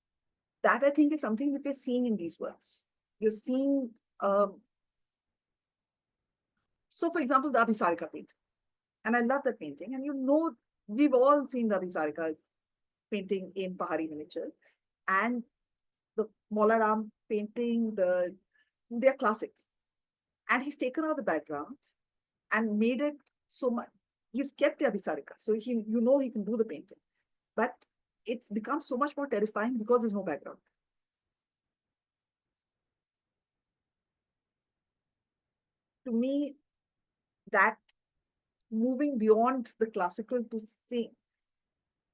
that, I think, is something that we're seeing in these works. You're seeing, so for example, the Abhisarika painting. And I love that painting. And you know, we've all seen the Abhisarika's painting in Pahari miniatures. And the Molaram painting, they're classics. And he's taken out the background and made it so much. He's kept the Abhisarika. So you know he can do the painting. But it's become so much more terrifying because there's no background. To me, that moving beyond the classical to see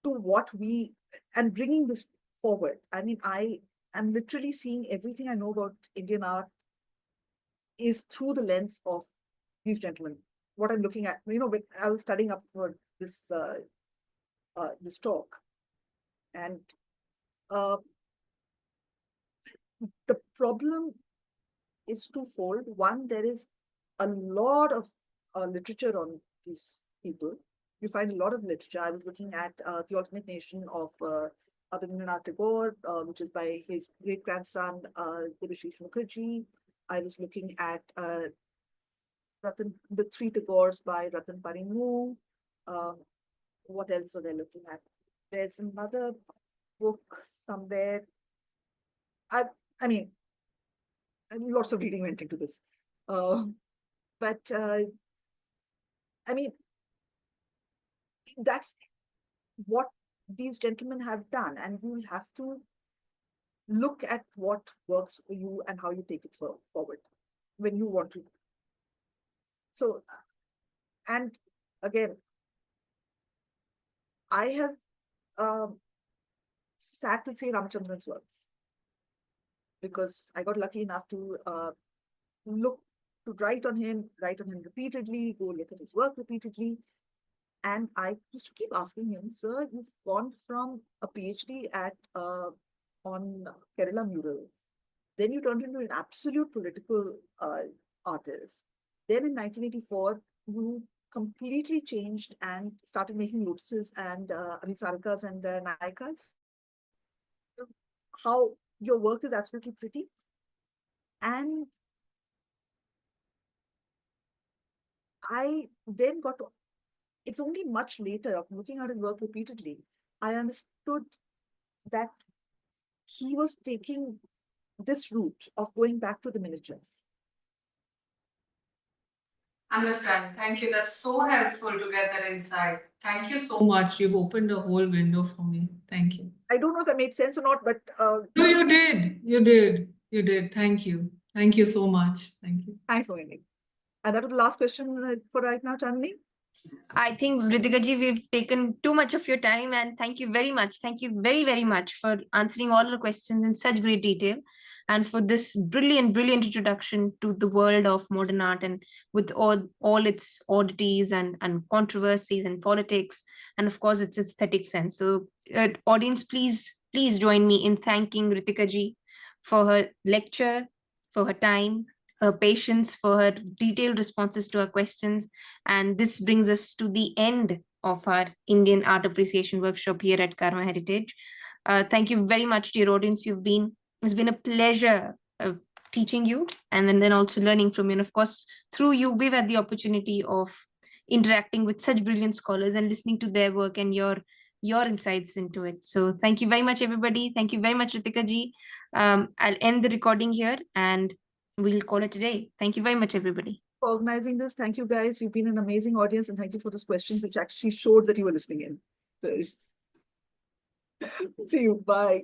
to what we, and bringing this forward. I mean, I am literally seeing everything I know about Indian art is through the lens of these gentlemen. What I'm looking at, you know, when I was studying up for this this talk, and the problem is twofold. One, there is a lot of literature on these people. You find a lot of literature. I was looking at The Alternate Nation of Rabindranath Tagore, which is by his great-grandson, Debashish Mukherjee. I was looking at The Three Tagores by Ratan Parimu. What else are they looking at? There's another book somewhere. I mean, lots of reading went into this. But I mean, that's what these gentlemen have done, and you will have to look at what works for you and how you take it forward when you want to. So, and again, I have sat with, say, Ramachandran's works because I got lucky enough to write on him repeatedly, go look at his work repeatedly. And I used to keep asking him, sir, you've gone from a PhD on Kerala murals. Then you turned into an absolute political artist. Then in 1984, you completely changed and started making lotuses and Abhisarikas and Nayakas. How your work is absolutely pretty. And I then got to, it's only much later of looking at his work repeatedly, I understood that he was taking this route of going back to the miniatures. Understand. Thank you. That's so helpful to get that insight. Thank you so much. You've opened a whole window for me. Thank you. I don't know if I made sense or not, but No, you did. You did. You did. Thank you. Thank you so much. Thank you. thanks for waiting. And that was the last question for right now, Chandni. I think, Ritika ji, we've taken too much of your time, and thank you very much. Thank you very, very much for answering all the questions in such great detail, and for this brilliant, brilliant introduction to the world of modern art, and with all its oddities and controversies and politics, and of course its aesthetic sense. So, audience, please join me in thanking Ritika ji for her lecture, for her time, her patience, for her detailed responses to our questions. And this brings us to the end of our Indian Art Appreciation Workshop here at Karwaan Heritage. Thank you very much, dear audience. It's been a pleasure teaching you, and then also learning from you. And of course, through you, we've had the opportunity of interacting with such brilliant scholars and listening to their work and your insights into it. So thank you very much, everybody. Thank you very much, Ritika ji. I'll end the recording here, and we'll call it a day. Thank you very much, everybody. For organizing this. Thank you, guys. You've been an amazing audience, and thank you for those questions, which actually showed that you were listening in. So, see you. Bye.